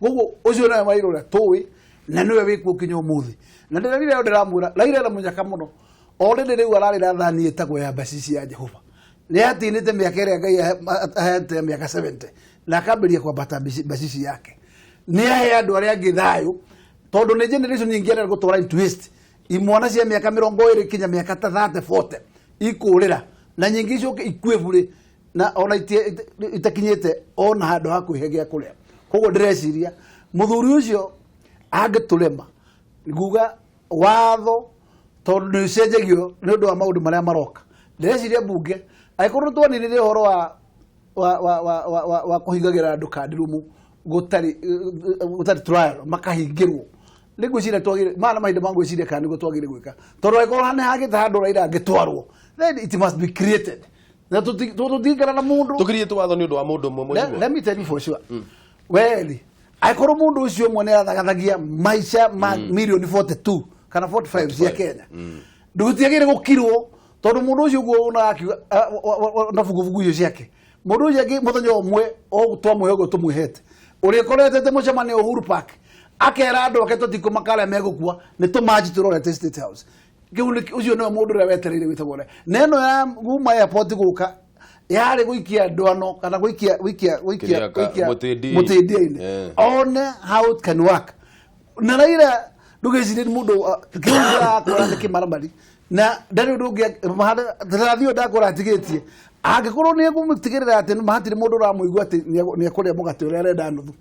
gugu ucio na mairora towi na niwe wiku kinyo umuthi na ndirarire ndiramura Raila na munyaka muno already riu ararira thani etagwo ya basisi ya Jehova ni atinite miaka iria Ngai ahete miaka 70 na akambiria kwambata basisi yake ni ahe andu aria angi thayu tondu ni generation nyingi arenda gutwara into waste imwana cia miaka 20 kinya miaka 30 40 ikurira na nyingi icio ikue bure na ona itakinyete ona handu hakuhigia kuria. Koguo ndireciria muthuri ucio angitulema nguga watho tondu ni cenjagio ni undu wa maundu maria maroka. Ndireciria bunge aikorwo twonire horo wa kuhingagira andu kandirumu gutari trial makahingirwo nigucira twagire mana mahinda mangu eciria kana nigo twagire gwika tondu aikorwo hane hagita handu Raila angitwarwo then it must be created na tutikara na mundu tukiriye twatho ni undu wa mundu mwe. Let me tell you for sure well aikorwo mundu ucio mwe athagathagia maisha milioni 42 kana 45 cia Kenya ndugutiagire gukirwo tondu mundu ucio guo una na vuguvugu icio ciake mundu ucio ngi muthenya umwe o twamwe go tumwihete uri korete te mucemani Uhuru Park akera andu ake tutikumakala megukua ni tumaji turorete State House ucio no mundu ria wetereire witagore neno ya guma airport guka yari guikia ndwano kana guikia mutindi-ini one how it can work na Raila ndugecire mundu kiuga kwa kimaramari na ndari ndugia thirathio ndakora atigitie angikorwo ni egumutigirira ati mahatiri mundu ramuigua ati ni akuria mugate uria arenda nuthu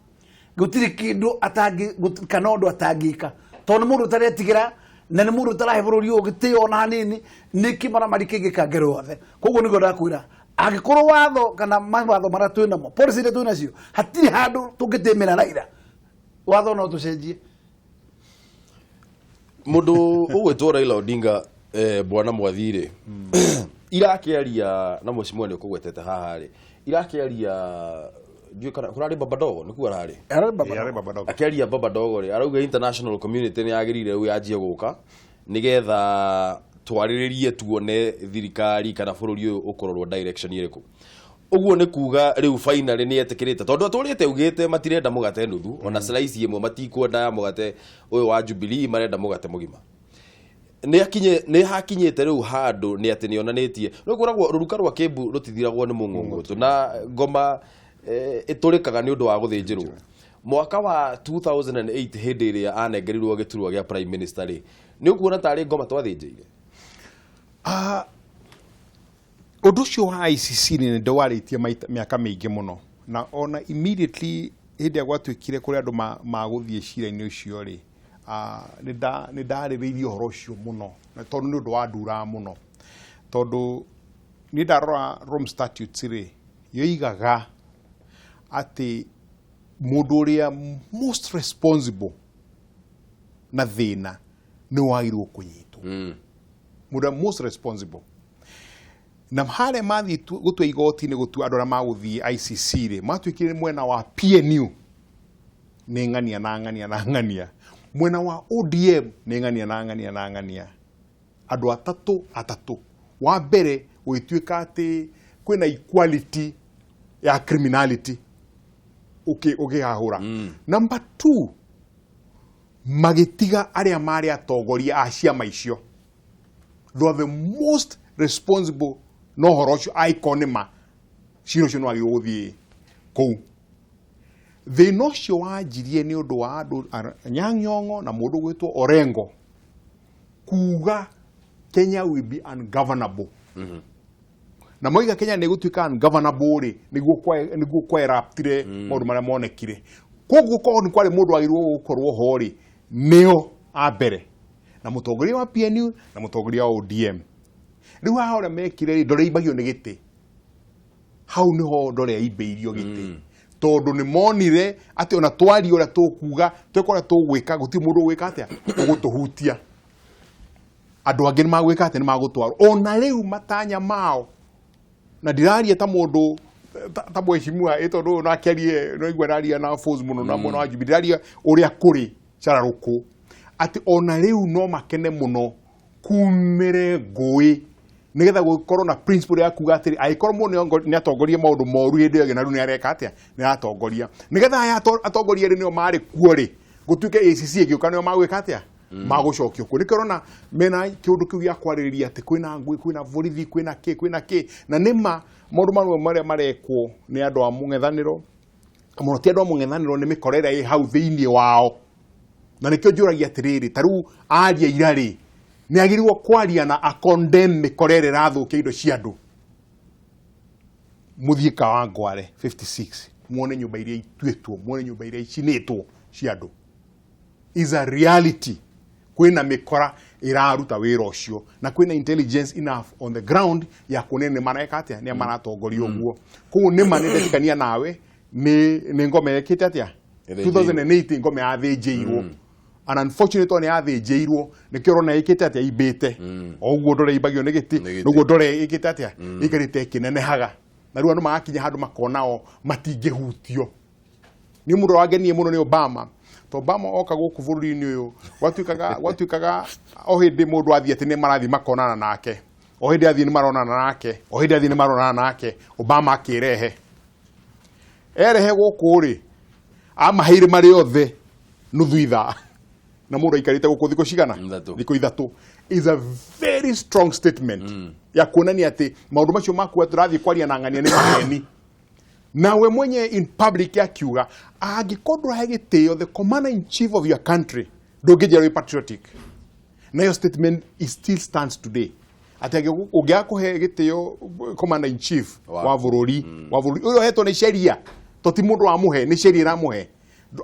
gutiri kindu atangi kana undu atangika tondu mundu taretigira na ni mundu tarahe bururi ugitio na hanini ni kimaramari kingikangerwo othe. Koguo nigo ndakwira angikorwo watho kana mawatho mara twina mo policy ria twina cio hatiri handu tungitimira Raila watho no tucenjie mundu ugwetwo Raila Odinga bwana mwathire irakiaria na mucimwa ni ukugwetete haha ri irakiaria ndio kana kurari babadogo niku arari babadogo akiaria babadogo ri arauga international community ni agirire u yanjie guka nigetha twariririe tuone thirikari kana bururi uyu ukororwo direction iriku uguo ni kuga riu finally ni etikirite tondu aturite ugite matirenda mugate nuthu ona slice imwe matikwenda mugate uyu wa Jubilee marenda mugate mugima ni hakinyete riu handu ni ati nionanitie no kuragwo ruruka rwa Kiambu rutithiragwo ni mungungutu na ngoma iturikaga ni undu wa guthinjirwo mwaka wa 2008 hindi iria anengerirwo giturwa gia prime minister ri ni ukuona tari ngoma twathinjire undu cio wa ICC ni ndwaritie miaka mingi muno na ona immediately hindi gwatwikire kuri andu maguthie cira-ini ucio ri ni ndaririirie horo ucio muno na tondu ni undu wa ndura muno tondu ni ndarora Rome Statutes ri yoigaga ati mundu uria most responsible na thina ni wagirwo kunyitwo mundu most responsible na hale mathi gutua igoti ni gutua andora maguthie ICC ri matwikire mwena wa PNU ni ngania na ngania na ngania mwena wa ODM ni ngania na ngania na ngania andu atatu wa mbere gwituika ati kwina equality ya criminality ukihahura number 2 magitiga aria mari atongoria a ciama icio they are the most responsible no horocho iconima ciro cio no agiguthie kou thina ucio wanjirie ni undu wa andu Nyang'yong'o na mundu gwitwo Orengo kuga Kenya will be ungovernable na moiga Kenya ni gutuika ungovernable ri niguo kwa eraptire maundu maria monekire koguo ko ni kwari mundu agirwo gukorwo ho ri nio abere na mutongoria wa PNU na mutongoria wa ODM riu hahora mekire ndore ibagio ni giti hau niho ndore ibeirio giti tondu ni monire ati ona twari ora tukuga twekora tugwika guti mundu gwika atia ugutuhutia andu angi ni magwika ati ni magutwaro ona riu matanya mao na ndiraria ta mundu ta mweshimua tondu na akiarie no igwa raria na force muno na muno ajibiraria uria kuri chararuku ati ona riu no makene muno kumire ngui nigetha gukorwo na principle ya kuga atiri aikorwo muno ni atongoria maundu moru hindi yo na riu ni areka atia ni atongoria nigetha aya atongoria ri nio mari kuo ri gutuike ACC igiuka nio magwika atia magucokio ku nikorona mena kiundu kiu ya kwaririria ati kwina ngui kwina borithi kwina ki na nima maundu mamwe maria marekwo ni andu a mung'ethaniro muno ti andu a mung'ethaniro ni mikorera i hau thiini wao na nikio njuragia atiriri taru aria irari ni agirwo kwaria na a condemn mikorere rathukia indo cia andu muthiika wa Ngware 56 muone nyumba iria ituetwo muone nyumba iria icinitwo cia andu is a reality kwina mikora iraruta wira ucio na kwina intelligence enough on the ground ya kunene mareka atia ni maratongoria uguo ku ni manendekania nawe ni ngome yekite atia 2008 ngome athinjirwo and unfortunately ni athinjirwo nikio rona ikite atia ibite oguo ndore ibagio ni giti nuguo ndore ikite atia ikarite kinenehaga na riu andu magakinya handu makonao matingihutio ni mundu wagenie muno ni Obama oka guku bururi-ini uyu gwatuikaga o hindi mundu athie ati ni marathi makonana nake o hindi athie ni maronana nake o hindi athie ni maronana nake Obama akirehe erehe guku ri amaheire mari othe nuthu ithaa na mundu aikarite guku thiko cigana thiko ithatu is a very strong statement ya kuonania ati maundu macio maku turathie kwaria na ng'ania ni maheni nawe mwenye in public akiuga agikorwo he gitio the commander in chief of your country ndungijera patriotic na your statement is still stands today ati ungiakuhe gitio commander in chief wa bururi uyo hetwo ni sheria to ti mundu amuhe ni sheria iramuhe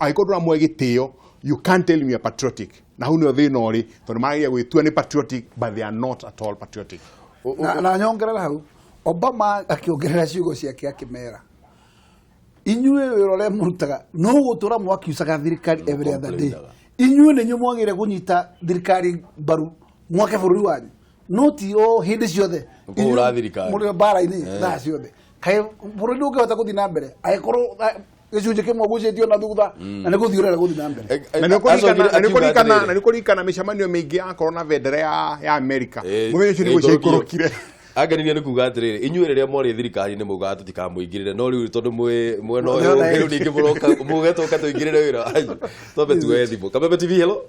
agikorwo amuhe gitio you can't tell me you're patriotic na huni thina uri tondu maragia gwitua ni patriotic but they are not at all patriotic na nyongerera hau Obama akiongerera ciugo ciake akimera inyue wirore murutaga no gutura mwakiusaga thirikari every other day inyue ni nyu mwagire kunyita thirikari baru mwake bururi wanyu no ti o hindi ciothe kuhura thirikari muri bara-ini thaa ciothe kai bururi ndungihota guthi na mbere aikorwo gicunjĩ kimwe gucĩtio na thutha na nĩ gũthiũrĩra gũthi na mbere na nĩ kũririkana mĩcemanio mĩingĩ yakorwo na bendera ya Amerika mũthenya ũcio nĩguo ciaikũrũkire angania nĩ kuga atĩrĩrĩ inyuĩ rĩrĩa mwarĩ thirikari nĩ mugaga tũtikamũingĩrĩre no rĩu tondũ mwena ũyũ rĩu ningĩ mũgetoka tũingĩrĩre wĩra twambe tuoe thimũ Kameme TV hello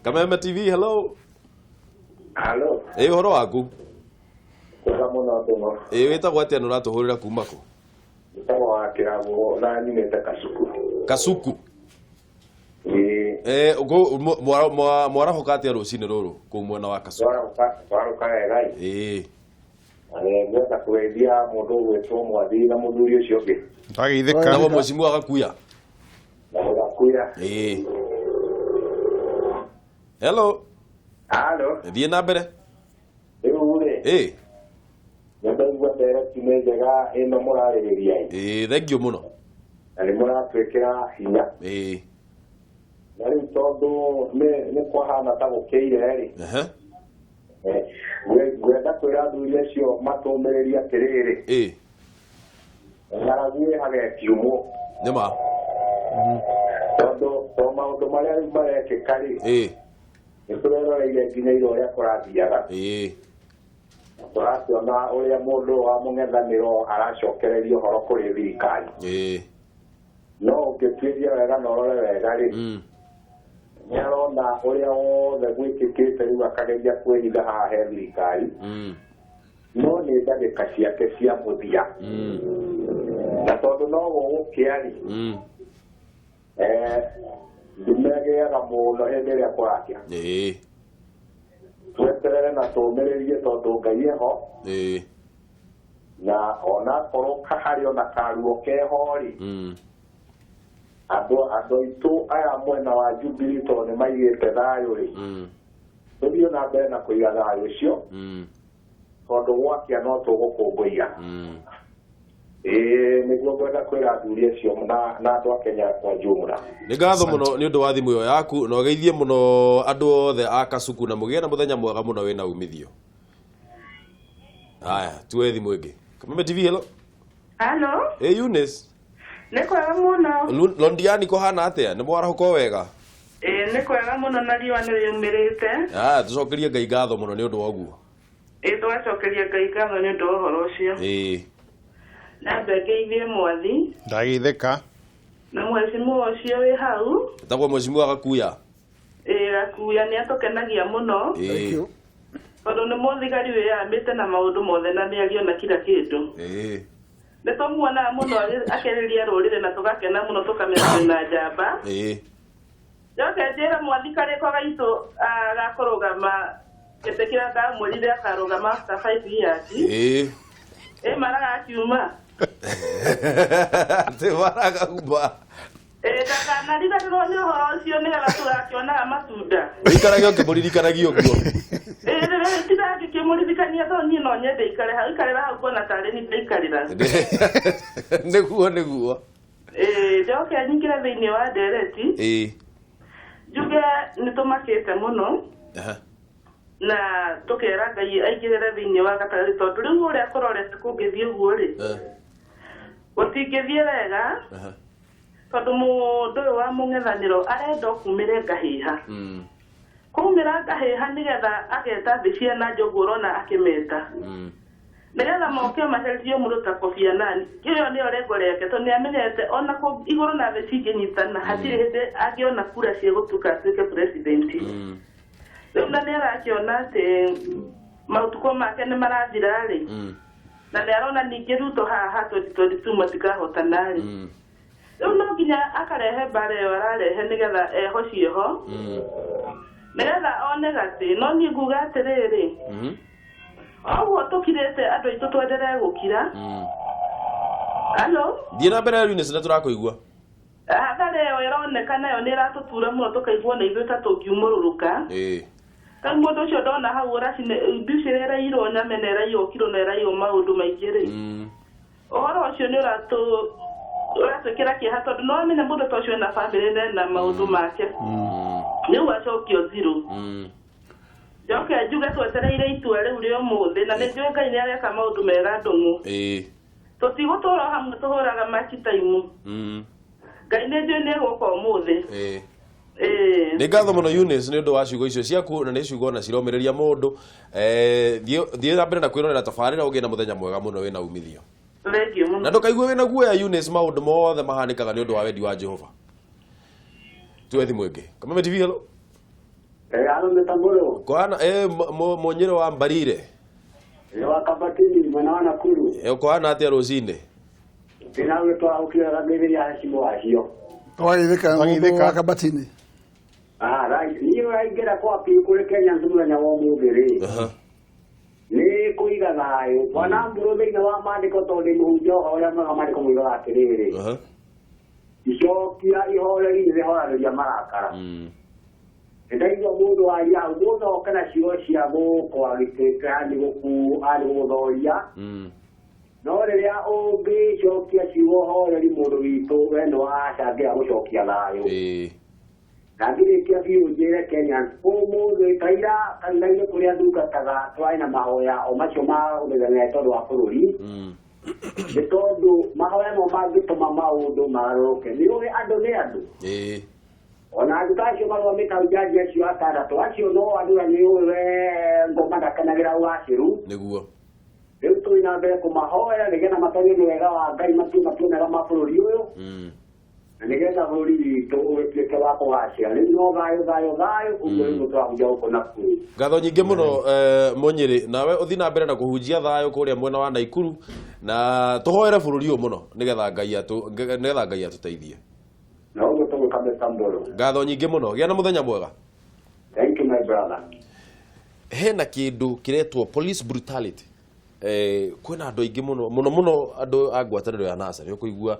Kameme TV hello hello ũhoro waku kwega mũno tũno wĩtagwo atĩa na ũratũhũrĩra kuma kũ Tama wa Kĩramũ na nyumĩte Kasuku mwarahoka atĩa rũcinĩ rũrũ kũu mwena wa Kasuku twaroka wega ngwenda kũgeithia mũndũ ũgwĩtwo Mwathi na mũthuri ũcio ũngĩ twageithĩka nagwo mwecimu agakuya hello thiĩ na mbere rĩu rĩ Nĩraigua ndereti nĩ njega ĩno mũrarĩrĩria. Thengiũ mũno. Na nĩ mũratwĩkĩra hinya. Na rĩu tondũ nĩ kwahana ta gũkĩire-rĩ. Ngwenda kwĩra athuri acio matũmĩrĩrie atĩrĩrĩ. Ng'aragu ĩhagetiumwo. Nĩma. Tondũ maũndũ marĩa rĩu marekĩka-rĩ. Nĩtũreroreire nginya iro ũrĩa kũrathiaga. Tũrakĩona ũrĩa mũndũ wa mũng'ethanĩro aracokereria ũhoro kũrĩ thirikari. No ũngĩtuĩria wega na ũrore wega-rĩ, nĩarona ũrĩa wothe gwĩkĩkĩte rĩu akageria kwĩhitha haha he thirikari, no nĩ ndagĩka ciake cia mũthia. Na tondũ no gũgũkĩa-rĩ, ndimegĩaga mũno hĩndĩ ĩrĩa kũrakĩa. Tweterere na tũmĩrĩrie tondũ Ngai eho. Na onakorwo harĩ ona karuo keho-rĩ, andũ aitũ aya mwena wa Jubilee tondũ nĩ maigĩte thayũ-rĩ, tũthiĩ na mbere na kũiga thayũ ũcio, tondũ gwakĩa no tũgũkũngũiya. Nĩguo ngwenda kwĩra athuri acio na andũ a Kenya kwa jumla. Nĩ ngatho mũno nĩ ũndũ wa thimũ ĩyo yaku, na ũgeithie mũno andũ othe a Kasuku na mũgĩe na mũthenya mwega mũno wĩna umithio. Haya, tuwe thimũ ĩngĩ. Kameme TV, hello. Hello. Eunice. Nĩ kwega mũno. Londiani kũhana atĩa? Nĩ mwarahũka wega? Nĩ kwega mũno na riũa nĩ rĩumĩrĩte. Tũcokerie Ngai ngatho mũno nĩ ũndũ wa ũguo. Tũgacokeria Ngai ngatho nĩ ũndũ wa ũhoro ũcio. Na ngeithie mwathi. Ndageithĩka. Na mheshimiwa ũcio wĩ hau. Tagwo mheshimiwa Gakuya. Gakuya nĩ atũkenagia mũno. Tondũ nĩ mũthigari wĩyambĩte na maũndũ mothe na nĩ ariona kila kĩndũ. Nĩ tũmuonaga mũno akĩrĩria rũrĩrĩ na tũgakena mũno tũkamenya na njamba. Njoke njĩra mwathi karĩko gaitũ gakũrũgama gĩtĩ kĩrĩa ndamwĩrire akarũgama after 5 years. Maraga kiuma. Maraga kumba. Ndakanarira ndĩrone ũhoro ũcio nĩgetha tũgakĩonaga matunda. Ikaragio ũkĩmũririkanagia ũguo. Ndĩrakĩmũririkania tondũ niĩ no nyende ikare hau, ikarĩra hau kuona tarĩ nĩ ndaikarĩra. Nĩguo. Njoke nyingĩre thĩinĩ wa ndereti. Njuge nĩ tũmakĩte mũno. Na tũkera Ngai aingĩrĩre thĩinĩ wa gatagatĩ tondũ rĩu ũrĩa kũrorete kũngĩthiĩ ũguo-rĩ, gũtingĩthiĩ wega, tondũ mũndũ ũyũ wa mũng'ethanĩro arenda kumĩre ngahĩha. Kumĩra ngahĩha nĩgetha ageta thĩ ciana njogu ũrona akĩmeta. Nĩgetha moke macerithio mũndũ ta Kofi Annan, kĩyo nĩyo rengo rĩake tondũ nĩamenyete ona igũrũ na thĩ cingĩnyitana hatirĩ hĩndĩ angĩona kura cia gũtuĩka atuĩke president. Rĩu na nĩarakĩona atĩ maũtukũ make nĩ marathira-rĩ, na nĩarona ningĩ Ruto haha 2022 matikahotana-rĩ. Rĩu no nginya akarehe mbara ĩyo ararehe nĩgetha eho cieho, nĩgetha one gatĩ. No niĩ nguga atĩrĩrĩ, oguo tũkirĩte andũ aitũ twenderee gũkira. Thiĩ na mbere Eunice nĩ tũrakũigua. Hathara ĩyo ĩroneka nayo nĩ ĩratũtura mũno tũkaigua na ithuĩ ta tũngiumũrũrũka. Kaĩ mũndũ ũcio ndona hau ũracine mbica ĩrairwo nyame na ĩraiywo kiro na ĩraiywo maũndũ maingĩ-rĩ. Ũhoro ũcio nĩ ũratwĩkĩra kĩeha tondũ no amenya mũndũ ta ũcio na bamĩrĩ na maũndũ make. Rĩu acokio zero. Njoke njuge twetereire itua rĩu rĩa ũmũthĩ na nĩ njũĩ Ngai nĩareka maũndũ mega ndũng'ũ. Tũtigũtũra hamwe tũhũraga maci taimu. Ngai nĩ njũĩ nĩegũka ũmũthĩ. Nĩ ngatho mũno Eunice nĩ ũndũ wa ciugo icio ciaku na nĩ ciugo na ciromĩrĩria mũndũ. Thiĩ na mbere na kwĩrorera tabarĩra ũgĩe na mũthenya mwega mũno wĩna umithio. Na ndũkaigue wĩna guoya Eunice, maũndũ mothe mahanĩkaga nĩ ũndũ wa wendi wa Jehova. Tuwe thimũ ĩngĩ. Kameme TV, hello. Kwana Munyĩro wa Mbarire. Wa Kabatini mwana wa Nakuru. Kwana atĩa rũcinĩ? Ndĩnawe twahũkĩraga mbĩrĩria hacimu wacio. Twagithĩka wa Kabatini. Right. Niĩ waingĩra kwapi kũrĩ Kenya mũthenya wa ũmũthĩ-rĩ. Nĩ kũiga thayũ. Mwana mbũrũ thĩinĩ wa maandĩko tondũ ndĩ mũhunjia ũrĩa mwega maandĩko moigaga atĩrĩrĩ. Icokia ihoreri nĩ rĩhoragĩria marakara. ndaigua mundu waria hau muno kana cio cia guko agituika ni guku ari guthoria no riria ungicokia ciugo horeri mundu witu we no acangĩra gucokia thayo na ngirikia biũ njĩre Kenyans ũmũthĩ kaira kanitha-inĩ kũrĩa ndungataga twarĩ na mahoya o macio ma ũngethanĩra tondũ wa bũrũri nĩ tondũ mahoya no mangĩtũma maũndũ magarũrũke nĩ ũĩ andũ nĩ andũ ona andũ ta acio marũgamĩte njanji acio atandatũ acio no andũ nĩ ũĩ we ngoma ndakenagĩra ũgacĩru nĩguo rĩu tũrĩ na mbere kũmahoya nĩgetha matũrie nĩ wega wa Ngai matue mega ma bũrũri ũyũ na nĩgetha bũrũri witũ ũgĩtuĩke wa kũgacĩra rĩu no thayũ ũguo nĩguo tũrahunjia gũkũ Nakuru. Ngatho nyingĩ mũno Mũnyĩrĩ nawe ũthiĩ na mbere na kũhunjia thayũ kũrĩa mwena wa Naikuru na tũhoere bũrũri ũyũ mũno nĩgetha Ngai atũteithie. Na ũguo tũgwĩka Mr. Mburu. Ngatho nyingĩ mũno gĩa na mũthenya mwega. Thank you my brother. Hena kĩndũ kĩretwo police brutality. Kwĩna andũ aingĩ mũno andũ a ngwatanĩro ya NASA nĩ ũkũigua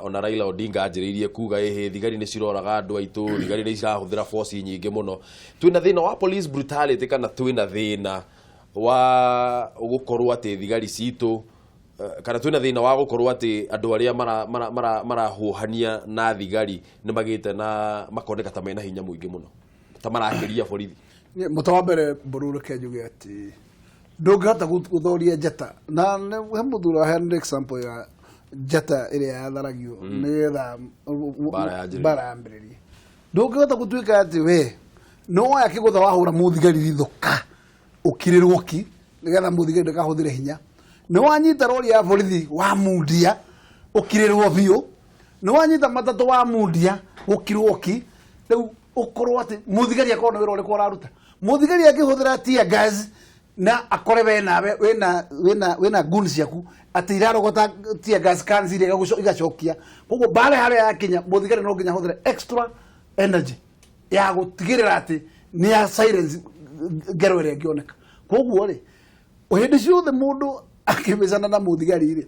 ona Raila Odinga anjĩrĩirie kuga thigari nĩ ciroraga andũ aitũ thigari nĩ cirahũthĩra force nyingĩ mũno twĩna thĩna wa police brutality kana twĩna thĩna wa gũkorwo atĩ thigari citũ kana twĩna thĩna wa gũkorwo atĩ andũ arĩa marahuhania na thigari nĩ magĩte na makoneka ta mena hinya mũingĩ mũno ta marakĩria borithi. Mũtawambere Bururi kenjuge ati ndũngĩhota gũthoria njata na he mũthuri aheanire example ya njata ĩrĩa yatharagio nĩgetha mbara yambĩrĩrie ndũngĩhota gũtuĩka atĩ we no woya kĩgũtha wahũra mũthigari rithoka ũkirĩrwo ki nĩgetha mũthigari ndakahũthĩre hinya nĩ wanyita rori ya borithi wa mundia ũkirĩrwo biũ nĩ wanyita matatũ wa mundia ũkirwo ki rĩu ũkorwo atĩ mũthigari akorwo nĩ wĩra ũrĩkũ ũraruta mũthigari akĩhũthĩra tear gas na akore wena guns yaku ati irarogota tear gas cans ile igacokia koguo bare harĩa yakinya mũthigari no nginya hũthĩre extra energy ya gũtigĩrĩra ati ni ya silence ngero ĩrĩa ĩngĩoneka koguo rĩ hĩndĩ ciothe mũndũ akĩmecana na mũthigari rĩ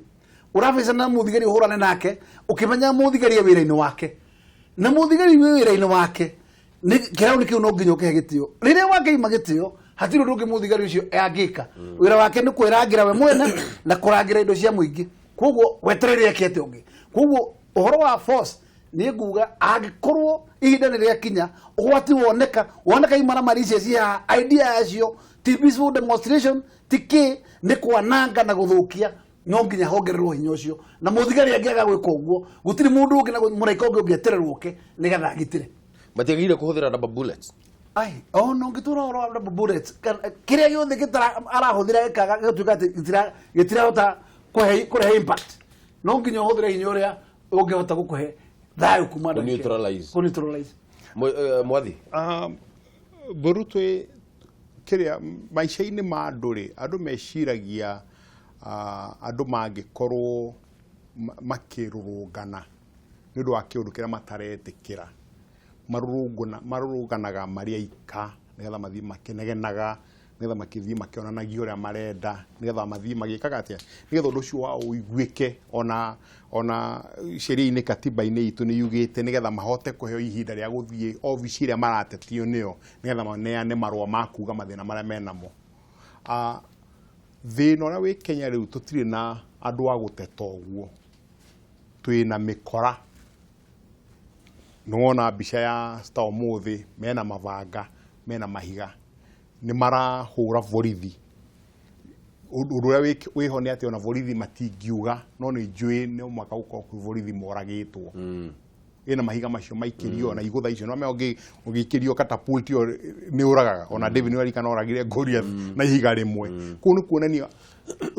ũrabecana na mũthigari ũhũrane nake ũkĩmenya mũthigari wĩra-inĩ wake na mũthigari wĩra-inĩ wake nĩ kĩrauni kĩu no nginya ũkĩhe gĩtĩo rĩrĩa wakĩima gĩtĩo hatirĩ ũndũ ũngĩ mũthigari ũcio angĩka wĩra wake nĩ kwĩrangira we mwene na kũrangira indo cia mũingĩ koguo weterere ekete ũngĩ koguo ũhoro wa force nĩ nguga angĩkorwo ihinda nĩ rĩakinya ũgwati woneka imara maricia cia idea yacio ti peaceful demonstration tiki nĩ kwananga na gũthũkia no nginya hongererwo hinya ũcio na mũthigari angĩaga gwĩka ũguo gũtirĩ mũndũ ũngĩ na mũraika ũngĩ ũngĩetererwo ke nĩgetha agitĩre matiagĩrĩire kũhũthĩra rubber bullets. Ai, no ngitura oro rubber bullets. Kiria gĩothe arahũthĩra gĩkaga gĩtuĩka atĩ gĩtirahota kũrehe impact. No nginya ũhũthĩre hinya ũrĩa ũngĩhota gũkũhe thayũ kuma neutralize. Mwathi. Burutwe kiria maica-inĩ ma andũ-rĩ andũ meciragia andũ mangĩkorwo makĩrũrũngana nĩ ũndũ wa kĩũndũ kĩrĩa mataretĩkĩra marũrũnganaga marĩ aika nĩgetha mathiĩ makenegenaga nĩgetha makĩthiĩ makĩonanagia ũrĩa marenda nĩgetha mathiĩ magĩkaga atĩa nĩgetha ũndũ ũcio wao ũiguĩke ona sheria-inĩ katiba-inĩ itũ nĩ yugĩte nĩgetha mahote kũheo ihinda rĩa gũthiĩ obici ĩrĩa maratetio nĩyo nĩgetha maneane marũa ma kuga mathĩna marĩa menamo. Thĩna ũrĩa wĩ Kenya rĩu tũtirĩ na andũ a gũteta ũguo twĩna mĩkora nĩwona mbica ya Star ũmũthĩ mena mabanga mena mahiga nĩ marahũra borithi ũndũ ũrĩa wĩho nĩ atĩ ona borithi matingiuga no nĩ njũĩ nĩ mwaka gũkorwo kwĩ borithi moragĩtwo ĩna mahiga macio maikĩrio na igũtha icio no ũgĩikĩrio catapult nĩ ũragaga ona David nĩwarika no oragire Goliath na ihiga rĩmwe kũu nĩ kuonania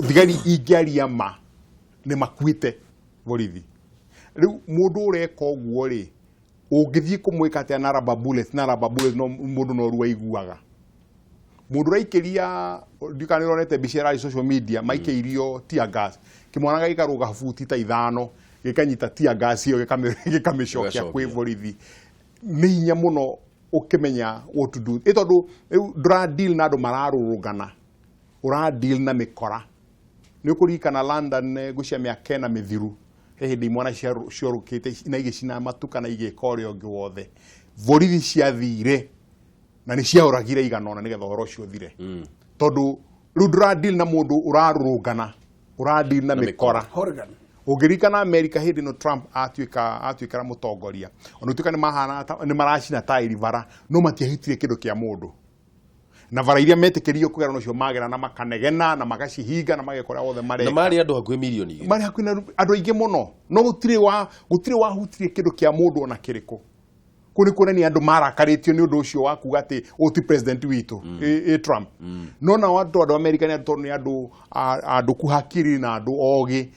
thigari ingĩaria ma nĩ makuĩte borithi rĩu mũndũ ũreka ũguo rĩ ũngĩthiĩ kũmwĩka atĩa na rubber bullets no mũndũ no ruo aiguaga mũndũ raikĩria ndika nĩ ronete mbica ya social media maikĩirio tear gas kĩmwana gĩkarũga buti ta 5 gĩkanyita tear gas ĩyo gĩkamĩcokia kwĩ borithi nĩ hinya mũno ũkĩmenya what to do tondũ ndũra deal na andũ mararũrũngana ũra deal na mĩkora nĩ ũkũririkana London gũcia mĩaka 4 mĩthiru hĩndĩ imwana ciorũkĩte na igĩcina matu kana igĩka ũrĩa ũngĩ wothe borithi ciathire na ni ciauragire iganona nigetha horo ucio thire tondu riu nduradeal na mundu urarurungana uradeal na mikora ungirikana America hindi no Trump atuikara mutongoria ona utuika ni mahana ni maracina tairi bara no matiahitire kindu kia mundu na bara iria metikirio kugerana ucio magera na makanegena na magacihinga na magekora othe mareka na mari andu hakuhi milioni mari hakuhi andu aingi muno no gutire wahutirie kindu kia mundu ona kiriko kuni kuneni andu marakaritio ni undu ucio wa kuga ati oti president witu Trump no na andu America ni andu kuhakiri na andu ogi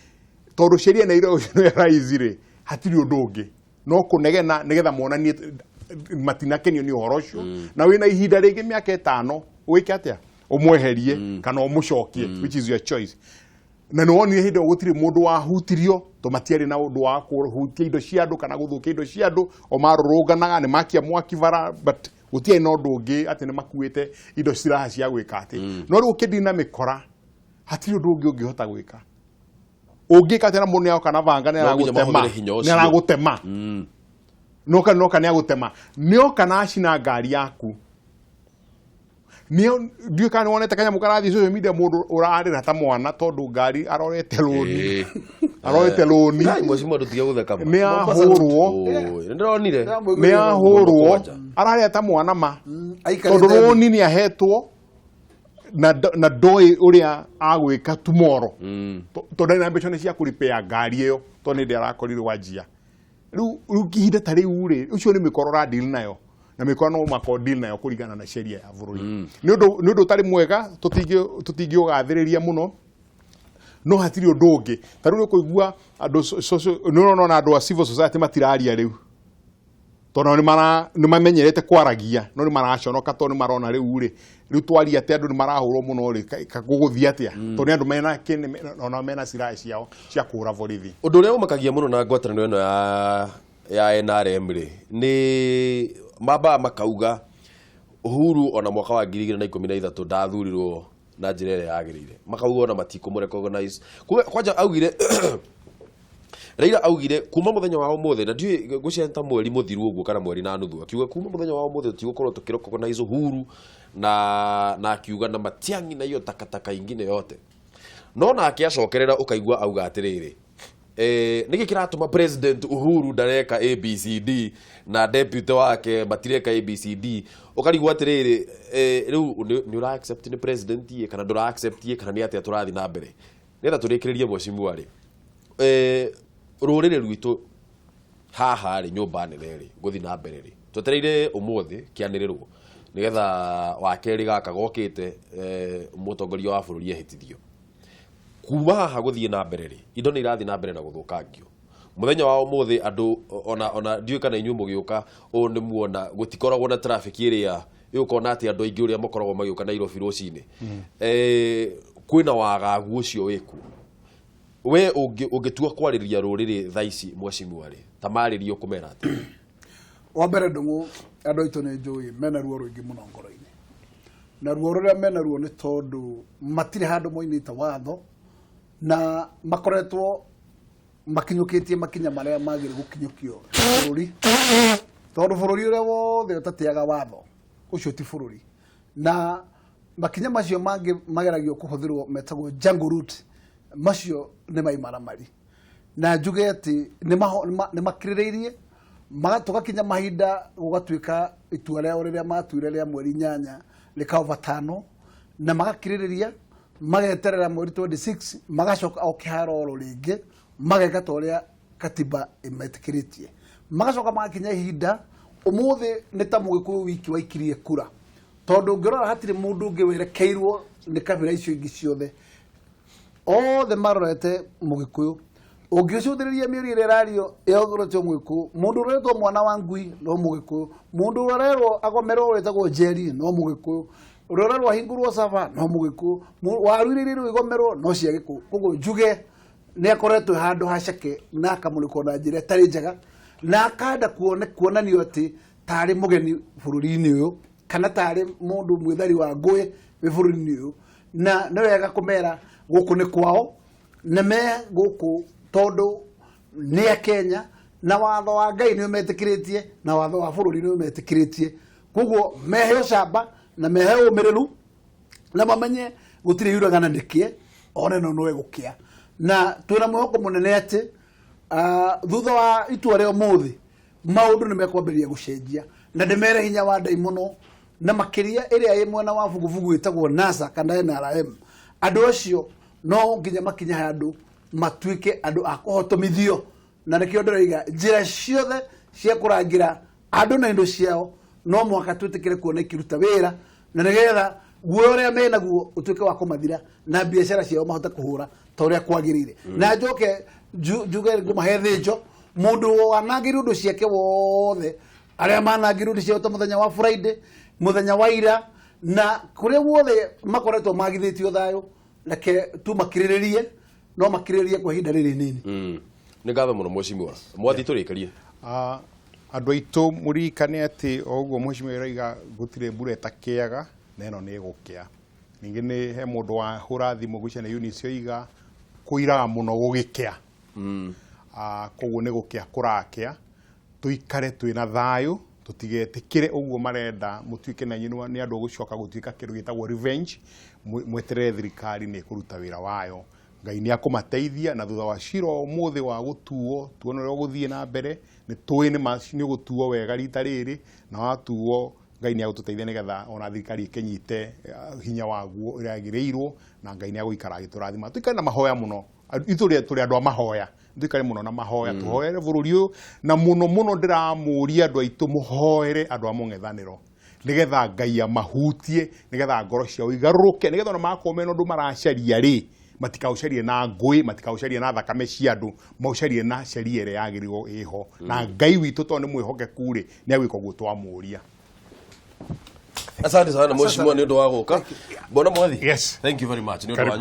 tondu sheria na ira ucio ni raizire hatiri undu ungi no kunegena nigetha monanie matinakenio ni uhoro ucio na wina ihinda ringi miaka 5 wike atia umweherie kana umucokie which is your choice na no woni hinda gutiri mundu wahutirio to matiari na undu wa kuhutia indo cia andu kana guthukia indo cia andu o marurunganaga ni makia mwaki bara but gutia no undu ungi ati ni makuite indo ciraha cia gwika ati no riu kidina mikora hatiri undu ungi ungihota gwika ungika tena mundu yao kana vanga ni aragutema noka ni agutema nioka na acina ngari yaku nio ndio kana wonete kanya mukarathi social media mundu urarira ta mwana tondu ngari arorete loni mwecimu ndutige gutheka ni ahurwo ndironire ni ahurwo ararira ta mwana ma tondu loni ni ahetwo na doi uria agwika tomorrow tondu na ambition cia kuripea ngari iyo tondu ndi arakorire wajia riu kihinda ta riu ri ucio ni mikorora deal nayo na mikoro no mako deal nayo kurigana na sheria ya bururi ni undu tari mwega tutingi ugathiriria muno no hatiri undu ungi ta riu kuigua andu no na andu a civil society matiraria riu tondu ni mamenyerete kwaragia no ni maraconoka tondu ni marona riu ri riu twari ati andu ni marahurwo muno ri kaguguthia atia tondu andu mena kini ona mena silaha ciao cia kuhura borithi undu uria umakagia muno na ngwataniro ino ya NRM ri ni mamba makauga Uhuru ona mwaka wa 2013 ndathurirwo na njira ĩrĩa yagĩrĩire makauga ona matiko recognize kwanja augire Raila augire kuma muthenya wa umuthe na ndiye gucenta mweri muthiru uguo kana mweri na nuthu akiuga kuma muthenya wa umuthe tigukorwo tukirocognize Uhuru na akiuga na matiangi na iyo takataka ingine yote no na akiacokerera ukaigua auga atiriri niki kiratuma president Uhuru ndareka ABCD na deputy wake batireka ABCD ukarigwa atiriri riu ni ura accept ni president ye kana ndura accept ye kana ni atia turathi na mbere nenda turikiririe mwecimu ari rurire rwitu haha ri nyumba nene ri guthi na mbere ri twetereire umuthi kianirirwo nigetha wakeri gaka gokite mutongoria wa bururi ehitithio kuma haha guthie na mbere ri indo ni irathi na mbere na guthukangio muthenya wa umuthi andu ona ndiu kana inyu mugiuka o ni muona gutikoragwo na traffic iria yukona ati andu aingi uria makoragwo magiuka Nairobi rucini kwina wagagu ucio wiku we ungetua kwariria ruriri thaici mwecimu ari tamaririo kumera ati wa mbere ndungu andu aitu ni njui mena ruo ruingi muno ngoro-ini na ruo ruria mena ruo ni tondu matire handu moinite watho na makoretwo makinyukitie makinya maria magire gukinyukio bururi tondu bururi uria wothe utatiaga watho ucio ti bururi na makinya macio mangi mageragio kuhuthirwo metagwo jungle route macio ni maimaramari na njuge ati ni makirireirie magatugakinya mahinda gugatuika itua ria riria matuire ria mweri 8 likava 5 na magakirireria mageterera mweri 26 magacoka o kiharo oro ringi mageka toria katiba imetikiritie magacoka magakinya ihinda umuthi ni ta mugikuyu wiki waikirie kura tondu ngirora hatire mundu ngiwerekeirwo ni kabira icio ingi ciothe othe marorete mugikuyu ungicuthiriria mieri ire rario yogorotwo mwiku mundu uretwo mwana wa ngui no mugikuyu mundu urerwo agomerwo wetagwo jeri no mugikuyu urerwo hingurwo sava no mugikuyu waruiririrwo igomerwo no cia gikuyu koguo njuge ni akoretwo handu hacake na akamuliko na njira tari njega na akanda kuonanio ati tari mugeni bururi-ini uyu kana tari mundu mwithari wa ngui wi bururi-ini uyu na ni wega kumera guku ni kwao na me guku tondu ni a Kenya na watho wa Ngai nĩ ũmetĩkĩrĩtie na watho wa bũrũri nĩ ũmetĩkĩrĩtie koguo meheo camba na meheo ũmĩrĩru na mamenye gũtirĩ yuragana ndĩkie one no noe gũkĩa na twĩna mwĩhoko mũnene atĩ thutha wa itua rĩa ũmũthĩ maũndũ nĩ mekwambĩrĩria gũcenjia na ndĩmere hinya wa Ngai mũno na makĩria ĩrĩa ĩ mwena wa vuguvugu ĩtagwo NASA kana NRM andũ acio no nginya makinya handũ matuĩke andũ a kũhotomithio na nĩkĩo ndĩroiga njĩra ciothe cia kũrangira andũ na indo ciao no mwaka twĩtĩkĩre kuona ikiruta wĩra na nĩgetha guoya ũrĩa menaguo ũtuĩke wa kũmathira na biacara ciao mahote kũhũra ta ũrĩa kwagĩrĩire na njoke njuge ngũmahe thĩnjo mũndũ wanangĩire ũndũ ciake wothe arĩa manangĩire ũndũ ciao ta mũthenya wa Friday mũthenya wa ira na kũrĩa guothe makoretwo magithĩtio thayũ reke tu makirĩrĩrie no makirĩrĩrie kwa ihinda rĩrĩ nini nĩ ngatho mũno mheshimiwa mwathi tũrĩkarie andũ aitũ mũririkane atĩ oguo mheshimiwa raiga gũtirĩ mbura ĩtakĩaga na ĩno nĩ ĩgũkĩa ningĩ nĩ he mũndũ wa hũra thimũ gwĩciana Eunice oiga kũiraga mũno gũgĩkĩa koguo nĩ gũkĩa kũrakĩa tũikare twĩna thayũ tutigetĩkĩre ũguo marenda mũtuĩke na nyinyi nĩ andũ gũcoka gũtuĩka kĩndũ gĩtagwo revenge mweterere thirikari nĩ kũruta wĩra wayo Ngai nĩ akũmateithia na thutha wa cira ũmũthĩ wa gũtuo tuone ũrĩa gũthiĩ na mbere nĩ tũĩ nĩ gũtuo wega rita rĩrĩ na watuo Ngai nĩ agũtũteithia nĩgetha ona thirikari ĩkenyite hinya waguo ũrĩa agĩrĩirwo na Ngai nĩ agũikara agĩtũrathima tuikare na mahoya mũno ithuĩ tũrĩ andũ a mahoya tuikare mũno na mahoya tuhoere bũrũri ũyũ na mũno ndiramũria andũ aitũ mũhoere andũ a mũng'ethanĩro nĩgetha Ngai amahutie nĩgetha ngoro ciao igarũrũke nĩgetha ona makorwo mena ũndũ maracaria rĩ matikaũcarie na ngũĩ matikaũcarie na thakame cia andũ maũcarie na sheria ĩrĩa yagĩrĩirwo ĩho na Ngai witũ tondũ nĩ mwĩhokeku rĩ nĩ agwĩka ũguo twamũria. Asante sana mheshimiwa nĩ ũndũ wa gũka bona mwathi. Yes, thank you very much nĩ ũndũ wa